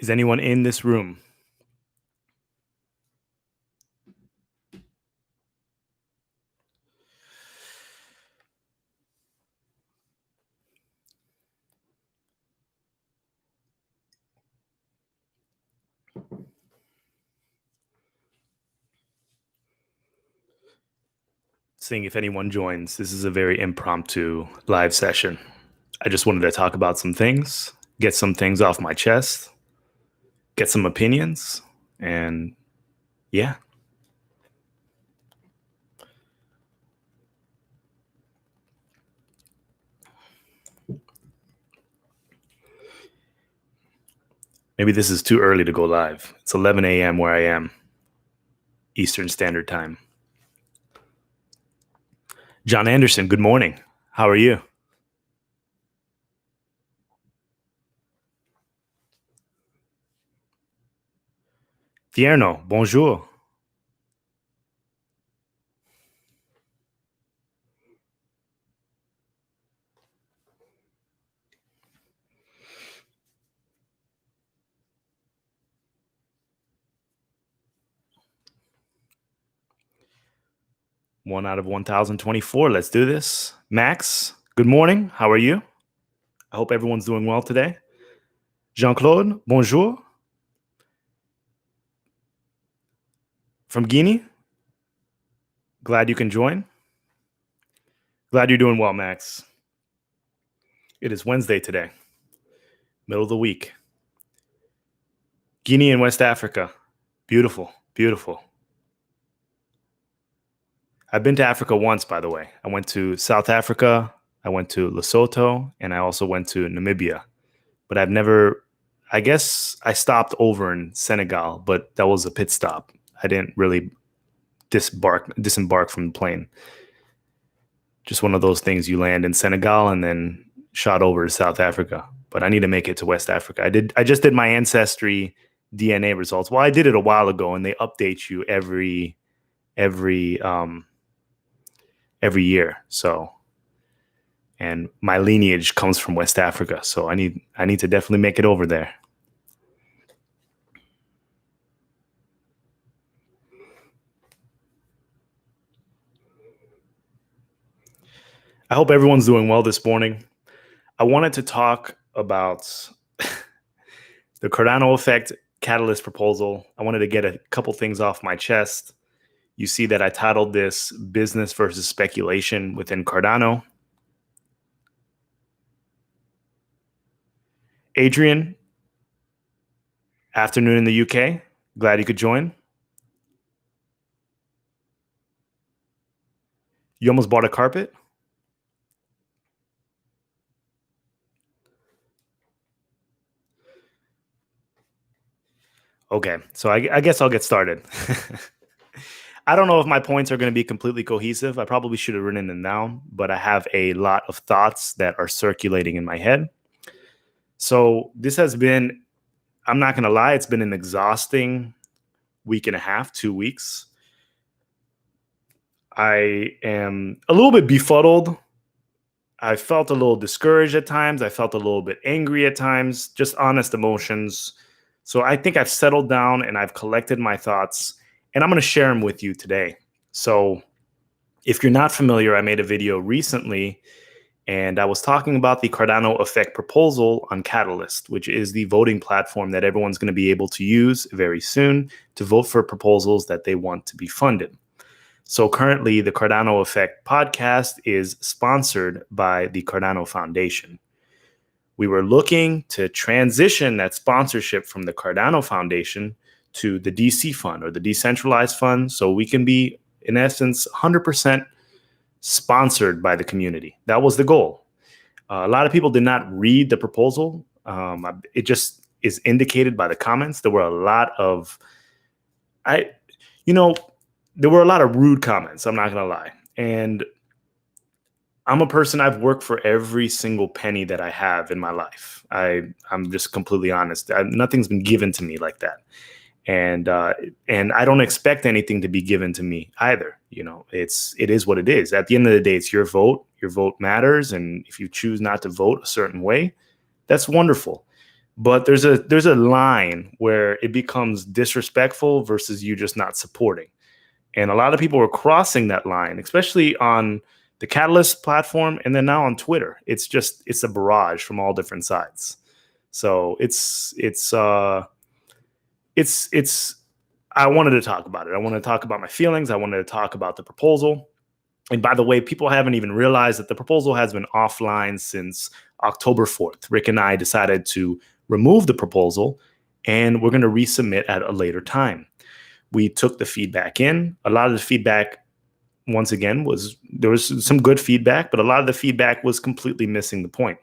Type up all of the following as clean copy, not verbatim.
Is anyone in this room? Seeing if anyone joins. This is a very impromptu live session. I just wanted to talk about some things, get some things off my chest, get some opinions, and yeah. Maybe this is too early to go live. It's 11 a.m. where I am, Eastern Standard Time. John Anderson, good morning. How are you? Tierno, bonjour. One out of 1,024. Let's do this. Max, good morning. How are you? I hope everyone's doing well today. Jean-Claude, bonjour. From Guinea. Glad you can join. Glad you're doing well, Max. It is Wednesday today, middle of the week. Guinea in West Africa. Beautiful, beautiful. I've been to Africa once, by the way. I went to South Africa, I went to Lesotho, and I also went to Namibia. But I've never, I guess I stopped over in Senegal, but that was a pit stop. I didn't really disembark from the plane. Just one of those things, you land in Senegal and then shot over to South Africa. But I need to make it to West Africa. I just did my ancestry DNA results. Well, I did it a while ago, and they update you every year. So, and my lineage comes from West Africa, so I need to definitely make it over there. I hope everyone's doing well this morning. I wanted to talk about the Cardano effect catalyst proposal. I wanted to get a couple things off my chest. You see that I titled this Business versus Speculation within Cardano. Adrian, afternoon in the UK. Glad you could join. You almost bought a carpet? Okay, so I guess I'll get started. I don't know if my points are going to be completely cohesive. I probably should have written them down, but I have a lot of thoughts that are circulating in my head. So this has been, I'm not going to lie, it's been an exhausting week and a half, 2 weeks. I am a little bit befuddled. I felt a little discouraged at times. I felt a little bit angry at times, just honest emotions. So I think I've settled down and I've collected my thoughts, and I'm going to share them with you today. So if you're not familiar, I made a video recently, and I was talking about the Cardano effect proposal on Catalyst, which is the voting platform that everyone's going to be able to use very soon to vote for proposals that they want to be funded. So currently, the Cardano Effect podcast is sponsored by the Cardano Foundation. We were looking to transition that sponsorship from the Cardano Foundation to the DC fund, or the decentralized fund, so we can be, in essence, 100% sponsored by the community. That was the goal. A lot of people did not read the proposal. It just is indicated by the comments. There were a lot of, there were a lot of rude comments, I'm not going to lie. And I'm a person, I've worked for every single penny that I have in my life. I'm just completely honest. Nothing's been given to me like that. And I don't expect anything to be given to me either. It is what it is. At the end of the day, it's your vote. Your vote matters. And if you choose not to vote a certain way, that's wonderful. But there's a line where it becomes disrespectful versus you just not supporting. And a lot of people are crossing that line, especially on the Catalyst platform and then now on Twitter. It's a barrage from all different sides. So it's I wanted to talk about it. I wanted to talk about my feelings. I wanted to talk about the proposal. And by the way, people haven't even realized that the proposal has been offline since October 4th. Rick and I decided to remove the proposal, and we're going to resubmit at a later time. We took the feedback in. A lot of the feedback, once again, there was some good feedback, but a lot of the feedback was completely missing the point.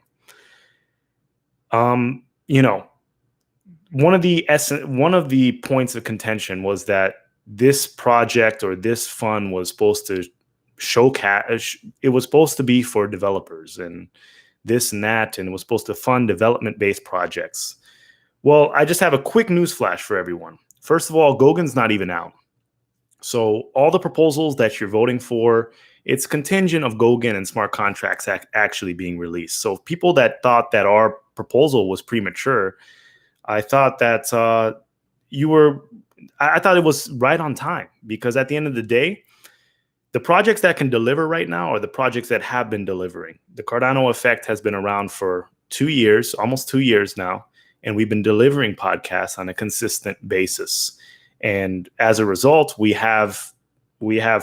You know, one of the points of contention was that this project or this fund was supposed to it was supposed to be for developers and this and that, and it was supposed to fund development-based projects. Well, I just have a quick news flash for everyone. First of all, Goggen's not even out. So all the proposals that you're voting for, it's contingent of Goguen and smart contracts actually being released. So people that thought that our proposal was premature, I thought that I thought it was right on time, because at the end of the day, the projects that can deliver right now are the projects that have been delivering. The Cardano effect has been around for 2 years, almost 2 years now, and we've been delivering podcasts on a consistent basis. And as a result, we have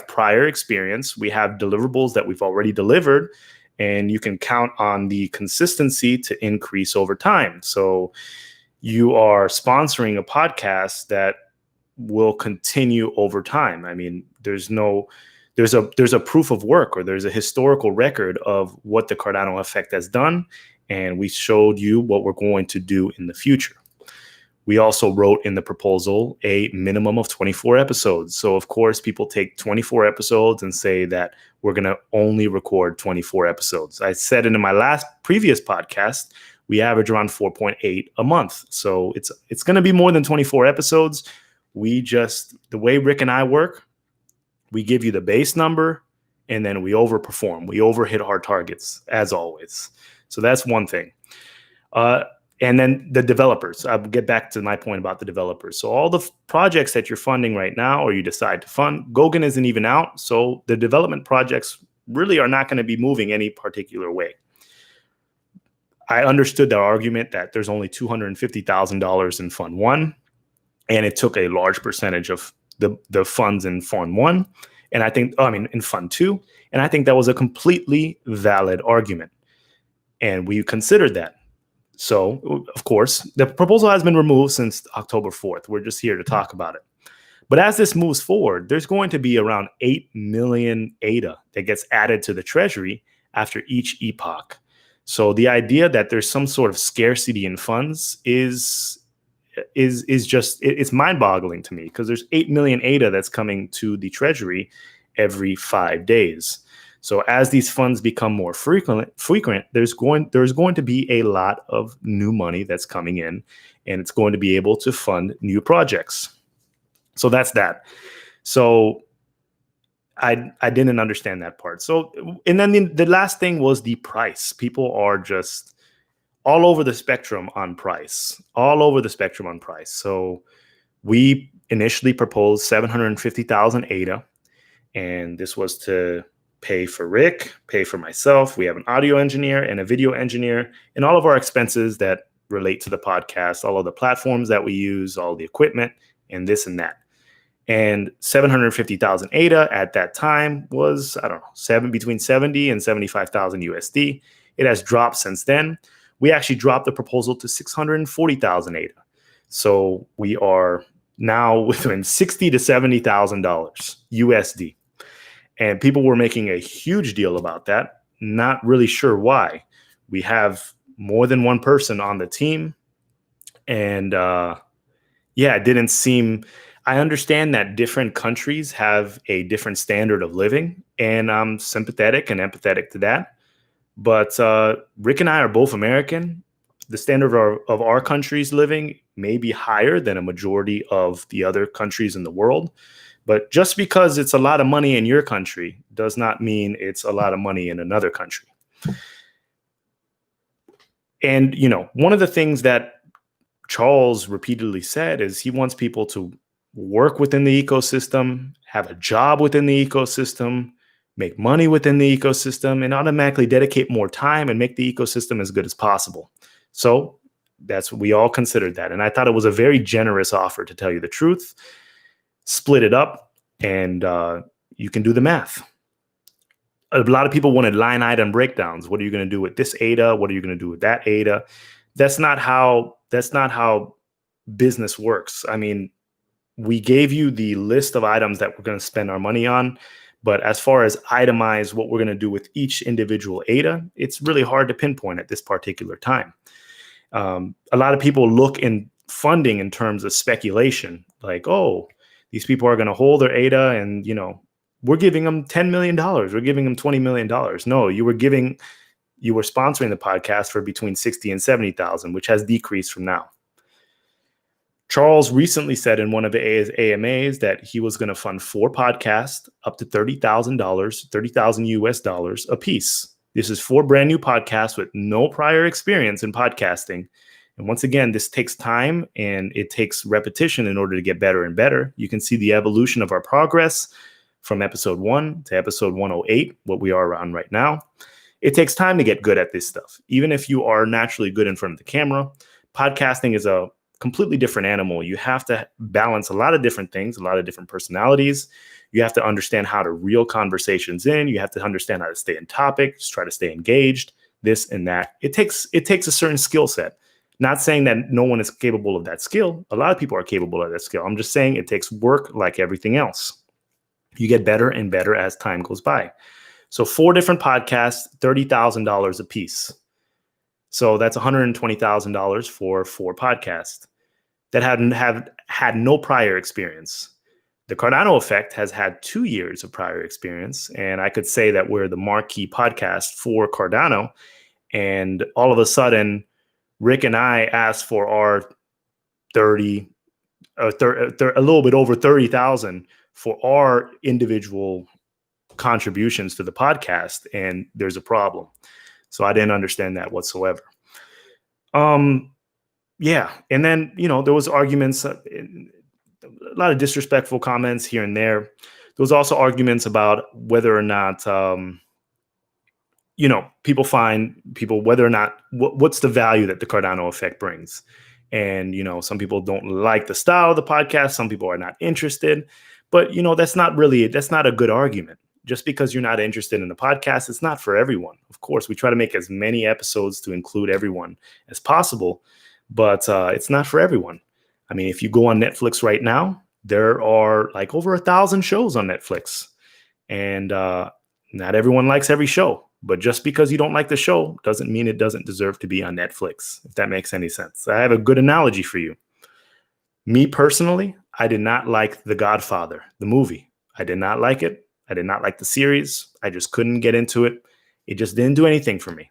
prior experience, we have deliverables that we've already delivered, and you can count on the consistency to increase over time. So you are sponsoring a podcast that will continue over time. I mean, there's a proof of work, or there's a historical record of what the Cardano effect has done, and we showed you what we're going to do in the future. We also wrote in the proposal a minimum of 24 episodes. So of course, people take 24 episodes and say that we're going to only record 24 episodes. I said in my previous podcast, we average around 4.8 a month. So it's going to be more than 24 episodes. The way Rick and I work, we give you the base number and then we overperform. We overhit our targets as always. So that's one thing. And then the developers, I'll get back to my point about the developers. So all the projects that you're funding right now, or you decide to fund, Goguen isn't even out. So the development projects really are not going to be moving any particular way. I understood the argument that there's only $250,000 in Fund 1, and it took a large percentage of the funds in Fund 1, and in Fund 2, and I think that was a completely valid argument, and we considered that. So, of course, the proposal has been removed since October 4th. We're just here to talk about it. But as this moves forward, there's going to be around 8 million ADA that gets added to the treasury after each epoch. So the idea that there's some sort of scarcity in funds is just, it's mind-boggling to me, because there's 8 million ADA that's coming to the treasury every 5 days. So as these funds become more frequent, there's going to be a lot of new money that's coming in, and it's going to be able to fund new projects. So that's that. So I didn't understand that part. So, and then the last thing was the price. People are just all over the spectrum on price, So we initially proposed 750,000 ADA, and this was to pay for Rick, pay for myself. We have an audio engineer and a video engineer, and all of our expenses that relate to the podcast, all of the platforms that we use, all the equipment, and this and that. And 750,000 ADA at that time was, I don't know, between 70 and 75,000 USD. It has dropped since then. We actually dropped the proposal to 640,000 ADA. So we are now within $60,000 to $70,000 USD. And people were making a huge deal about that. Not really sure why. We have more than one person on the team. And it didn't seem... I understand that different countries have a different standard of living, and I'm sympathetic and empathetic to that. But Rick and I are both American. The standard of our country's living may be higher than a majority of the other countries in the world. But just because it's a lot of money in your country does not mean it's a lot of money in another country. And, one of the things that Charles repeatedly said is he wants people to work within the ecosystem, have a job within the ecosystem, make money within the ecosystem, and automatically dedicate more time and make the ecosystem as good as possible. So that's what we all considered that. And I thought it was a very generous offer, to tell you the truth. Split it up, and you can do the math. A lot of people wanted line item breakdowns. What are you going to do with this ADA? What are you going to do with that ADA? That's not how business works. I mean, we gave you the list of items that we're going to spend our money on, but as far as itemize what we're going to do with each individual ADA, it's really hard to pinpoint at this particular time. A lot of people look in funding in terms of speculation, like, oh, these people are going to hold their ADA, and we're giving them $10 million. We're giving them $20 million. No, you were sponsoring the podcast for between 60 and 70,000, which has decreased from now. Charles recently said in one of his AMAs that he was going to fund 4 podcasts up to $30,000, 30,000 US dollars a piece. This is 4 brand new podcasts with no prior experience in podcasting. And once again, this takes time and it takes repetition in order to get better and better. You can see the evolution of our progress from episode 1 to episode 108, what we are on right now. It takes time to get good at this stuff. Even if you are naturally good in front of the camera, podcasting is a completely different animal. You have to balance a lot of different things, a lot of different personalities. You have to understand how to reel conversations in. You have to understand how to stay in topic, just try to stay engaged, this and that. It takes a certain skill set. Not saying that no one is capable of that skill. A lot of people are capable of that skill. I'm just saying it takes work like everything else. You get better and better as time goes by. So 4 different podcasts, $30,000 a piece. So that's $120,000 for 4 podcasts that had no prior experience. The Cardano Effect has had 2 years of prior experience. And I could say that we're the marquee podcast for Cardano. And all of a sudden, Rick and I asked for our a little bit over 30,000 for our individual contributions to the podcast, and there's a problem. So I didn't understand that whatsoever. Yeah. And then, there was arguments, a lot of disrespectful comments here and there. There was also arguments about whether or not, people, whether or not, what's the value that the Cardano Effect brings. And, some people don't like the style of the podcast. Some people are not interested, but, that's not a good argument. Just because you're not interested in the podcast, it's not for everyone. Of course, we try to make as many episodes to include everyone as possible, but it's not for everyone. I mean, if you go on Netflix right now, there are like over 1,000 shows on Netflix, and not everyone likes every show. But just because you don't like the show doesn't mean it doesn't deserve to be on Netflix, if that makes any sense. I have a good analogy for you. Me personally, I did not like The Godfather, the movie. I did not like it. I did not like the series. I just couldn't get into it. It just didn't do anything for me.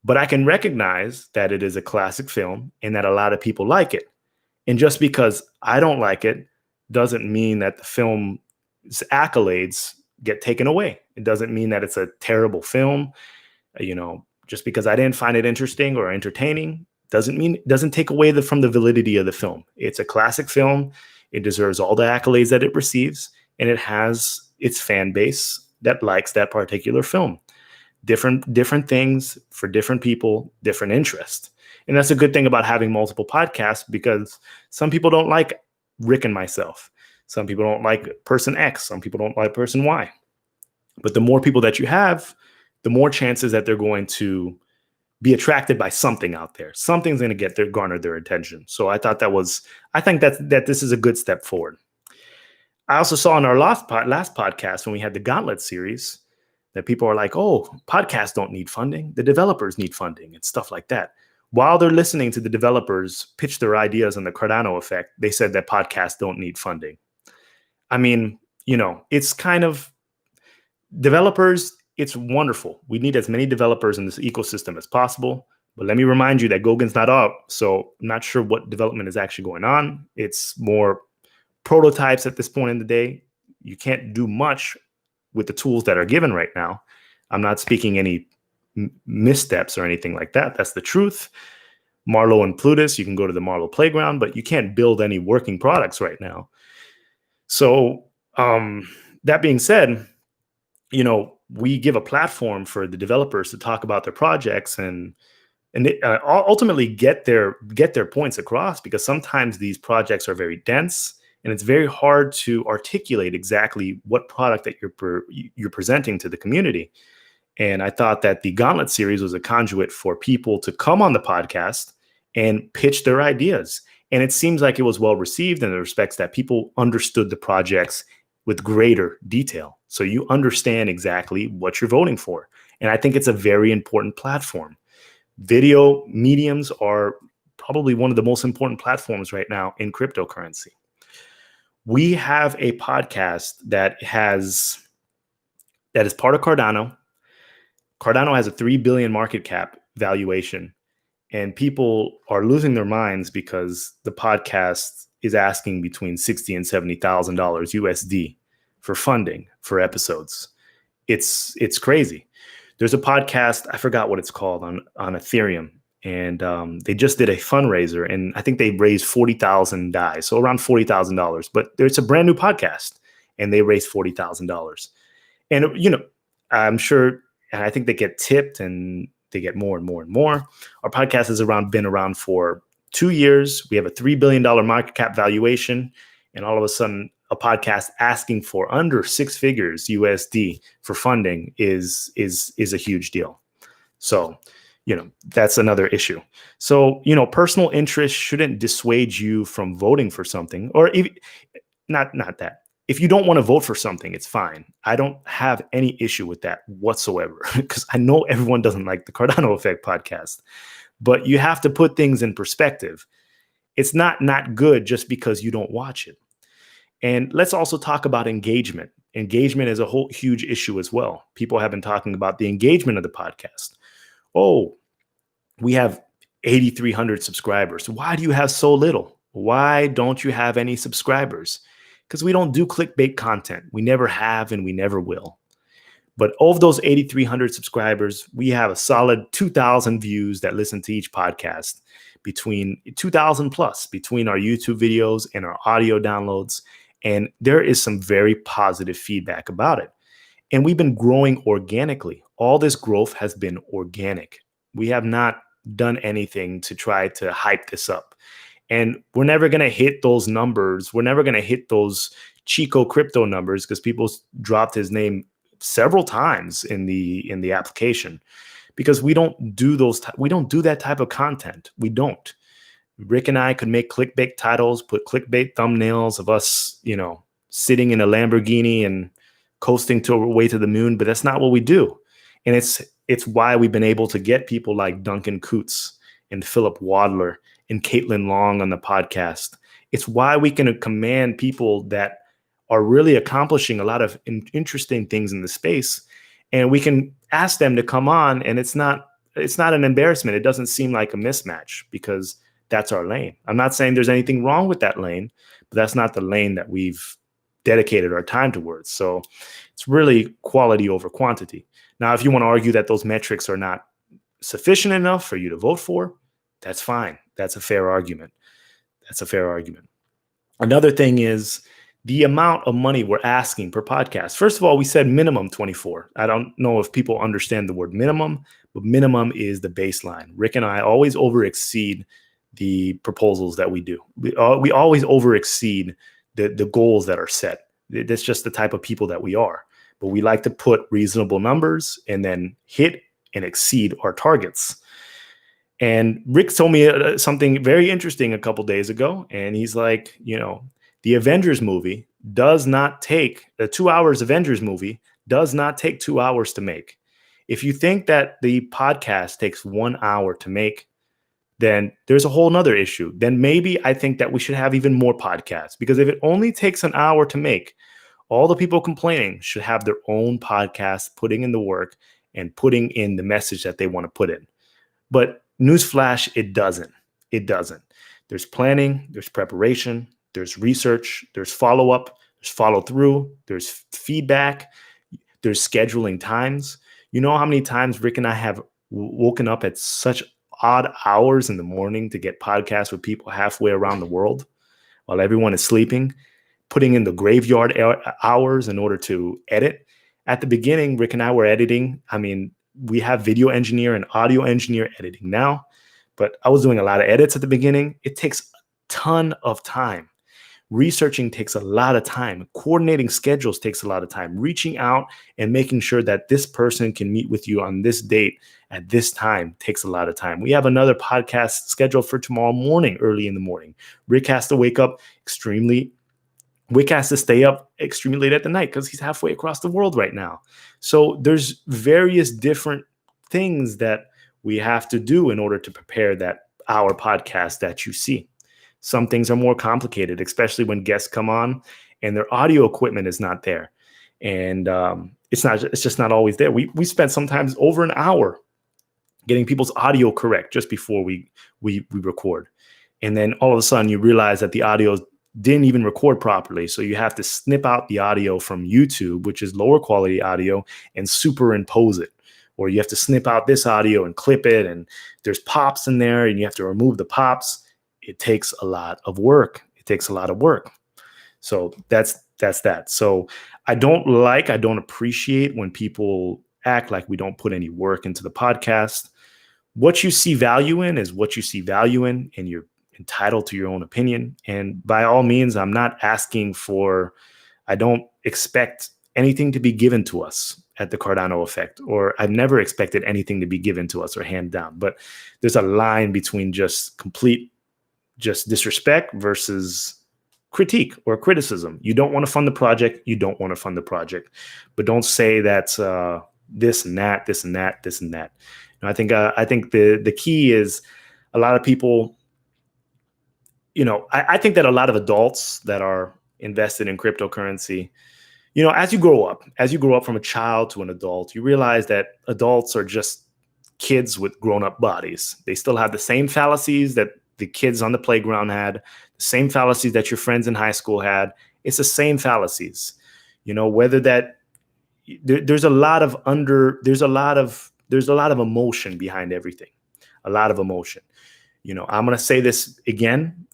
But I can recognize that it is a classic film and that a lot of people like it. And just because I don't like it doesn't mean that the film's accolades get taken away. It doesn't mean that it's a terrible film. Just because I didn't find it interesting or entertaining doesn't take away from the validity of the film. It's a classic film. It deserves all the accolades that it receives, and it has its fan base that likes that particular film. Different things for different people, different interests. And that's a good thing about having multiple podcasts, because some people don't like Rick and myself. Some people don't like person X. Some people don't like person Y. But the more people that you have, the more chances that they're going to be attracted by something out there. Something's going to garner their attention. So I think that this is a good step forward. I also saw in our last podcast, when we had the Gauntlet series, that people are like, oh, podcasts don't need funding. The developers need funding and stuff like that. While they're listening to the developers pitch their ideas on the Cardano Effect, they said that podcasts don't need funding. I mean, it's kind of developers. It's wonderful. We need as many developers in this ecosystem as possible. But let me remind you that Goggen's not up. So I'm not sure what development is actually going on. It's more prototypes at this point in the day. You can't do much with the tools that are given right now. I'm not speaking any missteps or anything like that. That's the truth. Marlowe and Plutus, you can go to the Marlowe playground, but you can't build any working products right now. So that being said, we give a platform for the developers to talk about their projects and ultimately get their points across, because sometimes these projects are very dense and it's very hard to articulate exactly what product that you're presenting to the community. And I thought that the Gauntlet series was a conduit for people to come on the podcast and pitch their ideas. And it seems like it was well received in the respects that people understood the projects with greater detail. So you understand exactly what you're voting for. And I think it's a very important platform. Video mediums are probably one of the most important platforms right now in cryptocurrency. We have a podcast that is part of Cardano. Cardano has a 3 billion market cap valuation, and people are losing their minds because the podcast is asking between $60,000 and $70,000 USD for funding for episodes. It's crazy. There's a podcast, I forgot what it's called, on Ethereum, and they just did a fundraiser, and I think they raised 40,000 DAI, so around $40,000. But it's a brand new podcast, and they raised $40,000. And I'm sure, and I think they get tipped, and they get more and more and more. Our podcast has been around for 2 years. We have a $3 billion market cap valuation, and all of a sudden, a podcast asking for under 6 figures USD for funding is a huge deal. So, that's another issue. So, personal interest shouldn't dissuade you from voting for something, or even, not that. If you don't want to vote for something, it's fine. I don't have any issue with that whatsoever, because I know everyone doesn't like the Cardano Effect podcast, but you have to put things in perspective. It's not good just because you don't watch it. And let's also talk about engagement. Engagement is a whole huge issue as well. People have been talking about the engagement of the podcast. Oh, we have 8,300 subscribers. Why do you have so little? Why don't you have any subscribers? Because we don't do clickbait content. We never have, and we never will. But of those 8,300 subscribers, we have a solid 2,000 views that listen to each podcast, between 2,000 plus between our YouTube videos and our audio downloads. And there is some very positive feedback about it. And we've been growing organically. All this growth has been organic. We have not done anything to try to hype this up. And we're never going to hit those numbers. We're never going to hit those Chico crypto numbers, because people dropped his name several times in the application, because we don't do that type of content. We don't. Rick and I could make clickbait titles, put clickbait thumbnails of us, sitting in a Lamborghini and coasting to our way to the moon, but that's not what we do. And it's why we've been able to get people like Duncan Coots and Philip Wadler and Caitlin Long on the podcast. It's why we can command people that are really accomplishing a lot of interesting things in the space, and we can ask them to come on, and it's not an embarrassment. It doesn't seem like a mismatch, because that's our lane. I'm not saying there's anything wrong with that lane, but that's not the lane that we've dedicated our time towards. So it's really quality over quantity. Now, if you want to argue that those metrics are not sufficient enough for you to vote for, that's fine. That's a fair argument. Another thing is the amount of money we're asking per podcast. First of all, we said minimum 24. I don't know if people understand the word minimum, but minimum is the baseline. Rick and I always overexceed the proposals that we do. We always overexceed the goals that are set. That's just the type of people that we are. But we like to put reasonable numbers and then hit and exceed our targets. And Rick told me something very interesting a couple days ago. And he's like, the Avengers movie does not take, the 2 hours Avengers movie does not take 2 hours to make. If you think that the podcast takes 1 hour to make, then there's a whole nother issue. Then maybe I think that we should have even more podcasts, because if it only takes an hour to make, all the people complaining should have their own podcast, putting in the work and putting in the message that they want to put in. But newsflash, it doesn't. There's planning, there's preparation, there's research, there's follow-up, there's follow-through, there's feedback, there's scheduling times. You know how many times Rick and I have woken up at such odd hours in the morning to get podcasts with people halfway around the world while everyone is sleeping, putting in the graveyard hours in order to edit. At the beginning, Rick and I were editing. I mean, we have video engineer and audio engineer editing now, but I was doing a lot of edits at the beginning. It takes a ton of time. Researching takes a lot of time. Coordinating schedules takes a lot of time. Reaching out and making sure that this person can meet with you on this date at this time takes a lot of time. We have another podcast scheduled for tomorrow morning, early in the morning. Rick has to stay up extremely late at the night because he's halfway across the world right now. So there's various different things that we have to do in order to prepare our podcast that you see. Some things are more complicated, especially when guests come on and their audio equipment is not there. And it's just not always there. We spent sometimes over an hour getting people's audio correct just before we record. And then all of a sudden you realize that the audio didn't even record properly. So you have to snip out the audio from YouTube, which is lower quality audio, and superimpose it. Or you have to snip out this audio and clip it. And there's pops in there and you have to remove the pops. It takes a lot of work. So that's that. So I don't appreciate when people act like we don't put any work into the podcast. What you see value in is what you see value in, and you're entitled to your own opinion. And by all means, I don't expect anything to be given to us at the Cardano effect, or I've never expected anything to be given to us or handed down. But there's a line between just disrespect versus critique or criticism. You don't want to fund the project. But don't say that's this and that. And I think the key is a lot of people, I think that a lot of adults that are invested in cryptocurrency, as you grow up from a child to an adult, you realize that adults are just kids with grown-up bodies. They still have the same fallacies that the kids on the playground had, the same fallacies that your friends in high school had. It's the same fallacies, whether that there's a lot of emotion behind everything, a lot of emotion. I'm going to say this again,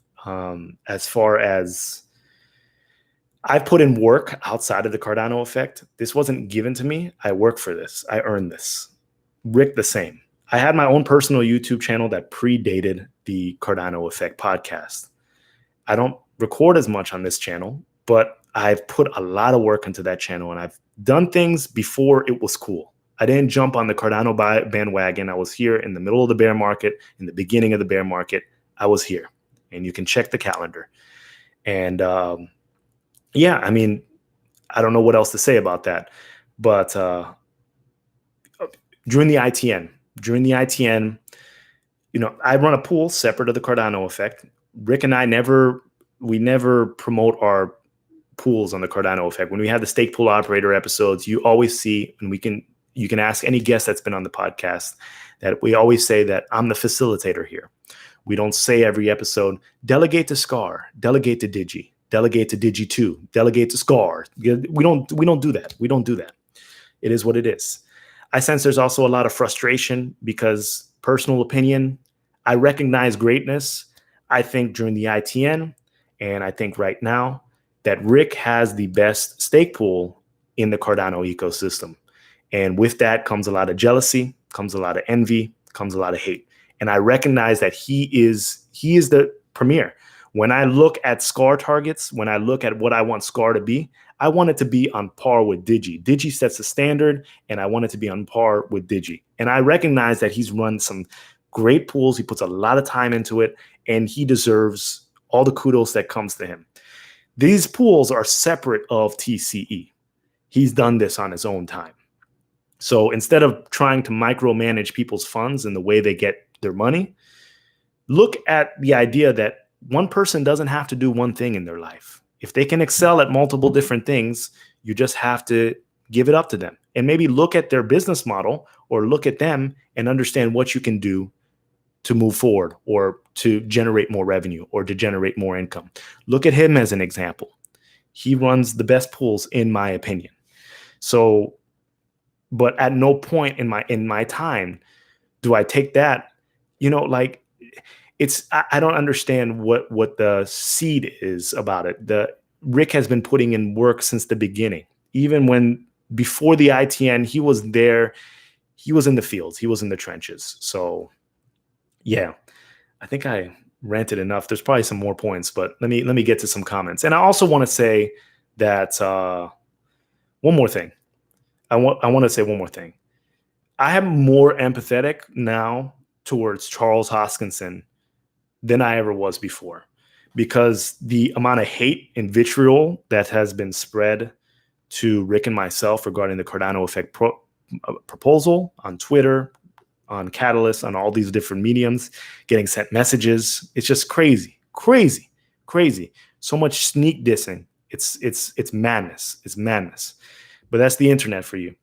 as far as I've put in work outside of the Cardano effect. This wasn't given to me. I work for this. I earned this. Rick, the same. I had my own personal YouTube channel that predated the Cardano Effect podcast. I don't record as much on this channel, but I've put a lot of work into that channel, and I've done things before it was cool. I didn't jump on the Cardano bandwagon. I was here in the middle of the bear market, in the beginning of the bear market. I was here, and you can check the calendar. And I don't know what else to say about that. But during the ITN, I run a pool separate of the Cardano effect. Rick and I never promote our pools on the Cardano effect. When we have the stake pool operator episodes, you always see, and you can ask any guest that's been on the podcast, that we always say that I'm the facilitator here. We don't say every episode, delegate to Scar, delegate to Digi, delegate to Digi2, delegate to Scar. We don't do that. It is what it is. I sense there's also a lot of frustration because, personal opinion, I recognize greatness. I think during the ITN, and I think right now, that Rick has the best stake pool in the Cardano ecosystem. And with that comes a lot of jealousy, comes a lot of envy, comes a lot of hate. And I recognize that he is the premier. When I look at Scar targets, when I look at what I want Scar to be, I want it to be on par with Digi. Digi sets the standard, and I want it to be on par with Digi. And I recognize that he's run some great pools. He puts a lot of time into it, and he deserves all the kudos that comes to him. These pools are separate of TCE. He's done this on his own time. So instead of trying to micromanage people's funds and the way they get their money, look at the idea that one person doesn't have to do one thing in their life. If they can excel at multiple different things, you just have to give it up to them. And maybe look at their business model, or look at them and understand what you can do to move forward, or to generate more revenue, or to generate more income. Look at him as an example. He runs the best pools, in my opinion. So, but at no point in my time do I take that like I don't understand what the seed is about it. The Rick has been putting in work since the beginning. Even when before the ITN, he was there. He was in the fields. He was in the trenches. So yeah, I think I ranted enough. There's probably some more points, but let me get to some comments. And I also want to say that one more thing. I want to say one more thing. I am more empathetic now towards Charles Hoskinson than I ever was before, because the amount of hate and vitriol that has been spread to Rick and myself regarding the Cardano effect proposal on Twitter, on Catalyst, on all these different mediums, getting sent messages. It's just crazy, crazy, crazy. So much sneak dissing. It's madness. It's madness. But that's the internet for you.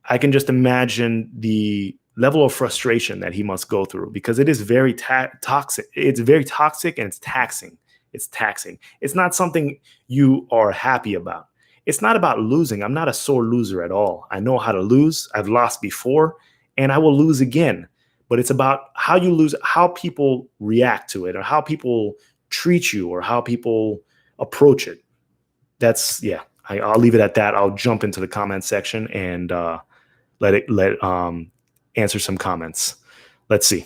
I can just imagine the level of frustration that he must go through, because it is very toxic. It's very toxic and it's taxing. It's taxing. It's not something you are happy about. It's not about losing. I'm not a sore loser at all. I know how to lose. I've lost before and I will lose again. But it's about how you lose, how people react to it, or how people treat you, or how people approach it. That's, yeah, I'll leave it at that. I'll jump into the comment section and let answer some comments. Let's see.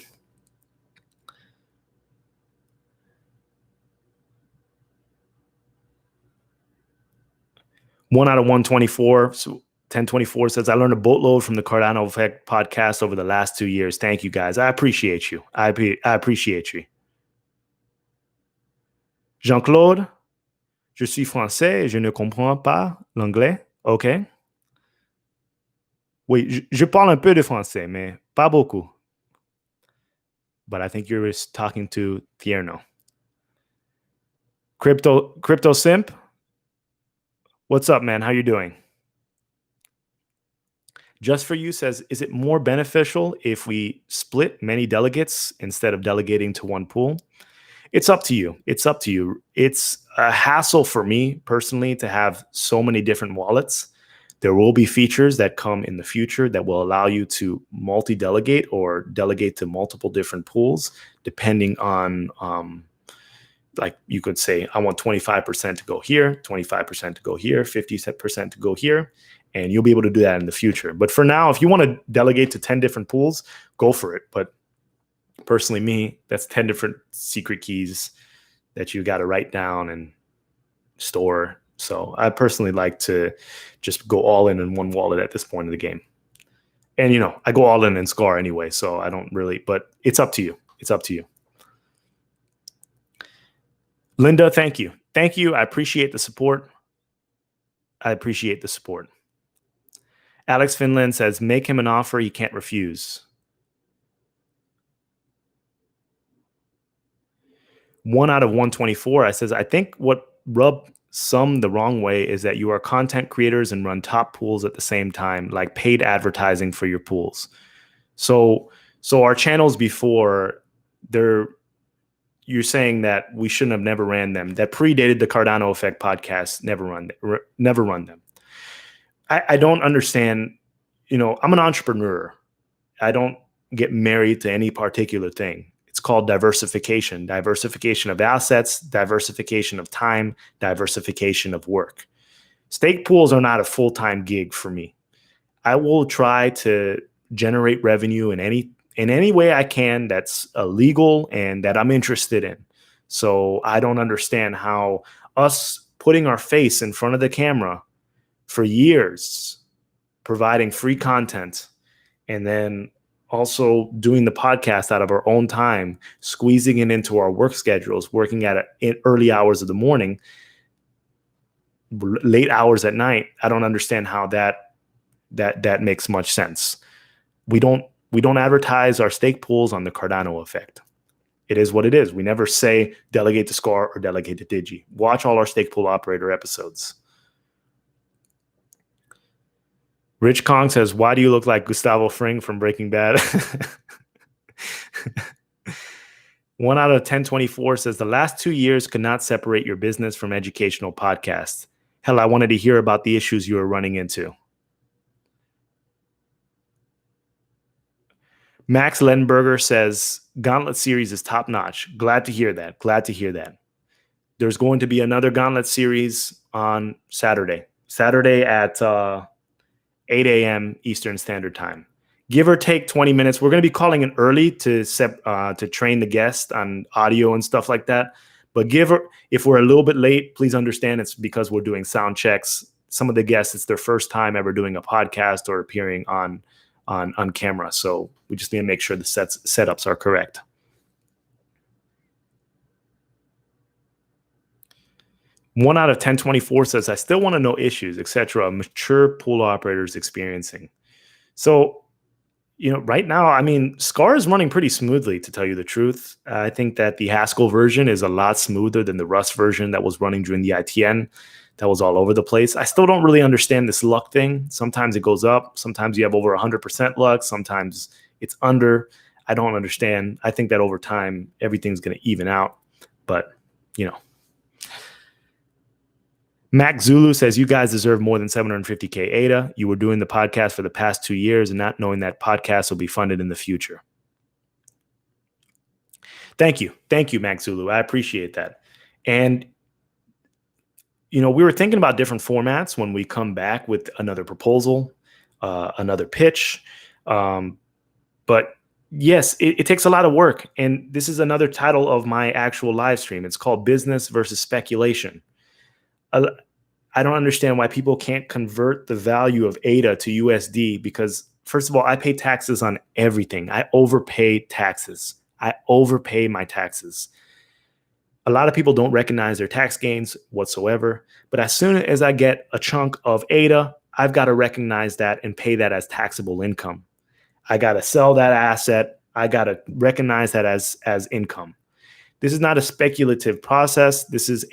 One out of 124. So 1024 says, I learned a boatload from the Cardano Effect podcast over the last 2 years. Thank you, guys. I appreciate you. I appreciate you. Jean-Claude, je suis français et je ne comprends pas l'anglais. OK. Oui, je parle un peu de français, mais pas beaucoup. But I think you're talking to Tierno. Crypto Simp, what's up, man? How you doing? Just for You says, is it more beneficial if we split many delegates instead of delegating to one pool? It's up to you. It's up to you. It's a hassle for me personally to have so many different wallets. There will be features that come in the future that will allow you to multi-delegate or delegate to multiple different pools, depending on, like you could say, I want 25% to go here, 25% to go here, 50% to go here, and you'll be able to do that in the future. But for now, if you want to delegate to 10 different pools, go for it. But personally, me, that's 10 different secret keys that you got to write down and store. So I personally like to just go all in one wallet at this point of the game. And, I go all in SCAR anyway, so I don't really, but it's up to you. It's up to you. Linda, thank you. Thank you. I appreciate the support. I appreciate the support. Alex Finland says, make him an offer he can't refuse. 1 out of 124. I says, I think what rubbed some the wrong way is that you are content creators and run top pools at the same time, like paid advertising for your pools. So our channels before, you're saying that we shouldn't have never ran them. That predated the Cardano Effect podcast. Never run them. I don't understand. I'm an entrepreneur. I don't get married to any particular thing. It's called diversification of assets, diversification of time, diversification of work. Stake pools are not a full-time gig for me. I will try to generate revenue in any way I can that's legal and that I'm interested in. So I don't understand how us putting our face in front of the camera for years, providing free content, and then also doing the podcast out of our own time, squeezing it into our work schedules, working at it in early hours of the morning, late hours at night. I don't understand how that makes much sense. We don't advertise our stake pools on the Cardano Effect. It is what it is. We never say delegate to SCAR or delegate to Digi. Watch all our stake pool operator episodes. Rich Kong says, why do you look like Gustavo Fring from Breaking Bad? 1 out of 1024 says, the last 2 years could not separate your business from educational podcasts. Hell, I wanted to hear about the issues you were running into. Max Lenberger says Gauntlet series is top notch. Glad to hear that. Glad to hear that. There's going to be another Gauntlet series on Saturday. Saturday at 8 a.m. Eastern Standard Time. Give or take 20 minutes. We're going to be calling in early to train the guest on audio and stuff like that. But if we're a little bit late, please understand it's because we're doing sound checks. Some of the guests, it's their first time ever doing a podcast or appearing on camera. So we just need to make sure the setups are correct. One out of 1024 says, I still want to know issues, etc. Mature pool operators experiencing. So, right now, I mean, SCAR is running pretty smoothly, to tell you the truth. I think that the Haskell version is a lot smoother than the Rust version that was running during the ITN. That was all over the place. I still don't really understand this luck thing. Sometimes it goes up. Sometimes you have over 100% luck. Sometimes it's under. I don't understand. I think that over time, everything's going to even out. But, Mac Zulu says, you guys deserve more than 750K ADA. You were doing the podcast for the past 2 years and not knowing that podcasts will be funded in the future. Thank you. Thank you, Mac Zulu. I appreciate that. And, we were thinking about different formats when we come back with another proposal, another pitch. But yes, it takes a lot of work. And this is another title of my actual live stream. It's called Business versus Speculation. I don't understand why people can't convert the value of ADA to USD because, first of all, I pay taxes on everything. I overpay taxes. I overpay my taxes. A lot of people don't recognize their tax gains whatsoever. But as soon as I get a chunk of ADA, I've got to recognize that and pay that as taxable income. I got to sell that asset. I got to recognize that as income. This is not a speculative process. This is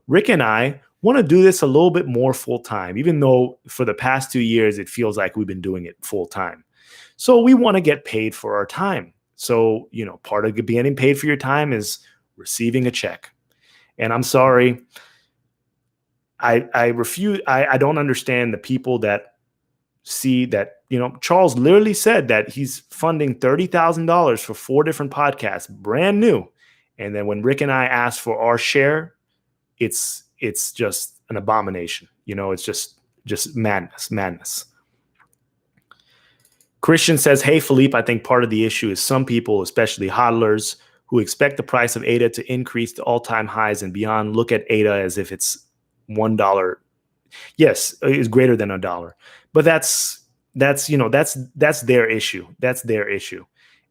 Rick and I want to do this a little bit more full time, even though for the past 2 years, it feels like we've been doing it full time. So we want to get paid for our time. So, part of getting paid for your time is receiving a check. And I'm sorry, I refuse. I don't understand the people that see that, Charles literally said that he's funding $30,000 for 4 different podcasts, brand new. And then when Rick and I asked for our share, it's just an abomination. It's just madness. Christian says, hey, Philippe, I think part of the issue is some people, especially hodlers, who expect the price of ADA to increase to all-time highs and beyond, look at ADA as if it's $1. Yes, it's greater than $1. But that's their issue. That's their issue.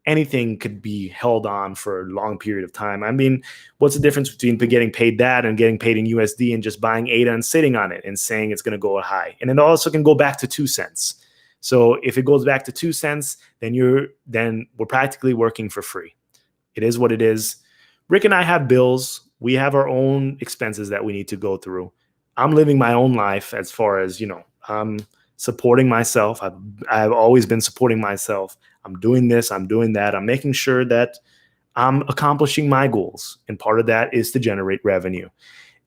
Anything could be held on for a long period of time. I mean, what's the difference between getting paid that and getting paid in USD and just buying ADA and sitting on it and saying it's going to go high? And it also can go back to 2 cents. So if it goes back to 2 cents, then we're practically working for free. It is what it is. Rick and I have bills. We have our own expenses that we need to go through. I'm living my own life as far as, I'm supporting myself. I've always been supporting myself. I'm doing this. I'm doing that. I'm making sure that I'm accomplishing my goals. And part of that is to generate revenue.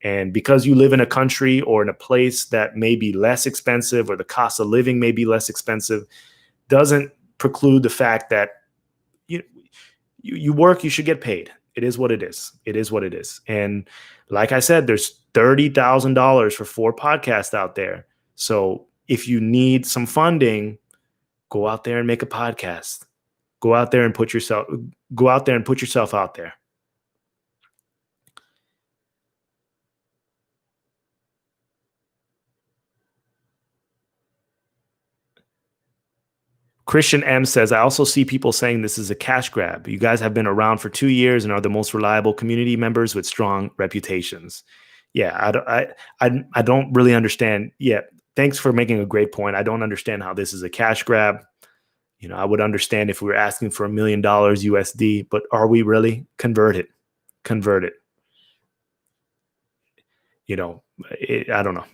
And because you live in a country or in a place that may be less expensive or the cost of living may be less expensive, doesn't preclude the fact that you work, you should get paid. It is what it is. It is what it is. And like I said, there's $30,000 for 4 podcasts out there. So if you need some funding, go out there and make a podcast. Go out there and put yourself out there. Christian M says, I also see people saying this is a cash grab. You guys have been around for 2 years and are the most reliable community members with strong reputations. Yeah, I don't really understand. Yeah, thanks for making a great point. I don't understand how this is a cash grab. I would understand if we were asking for $1 million USD, but are we really? Convert it. I don't know.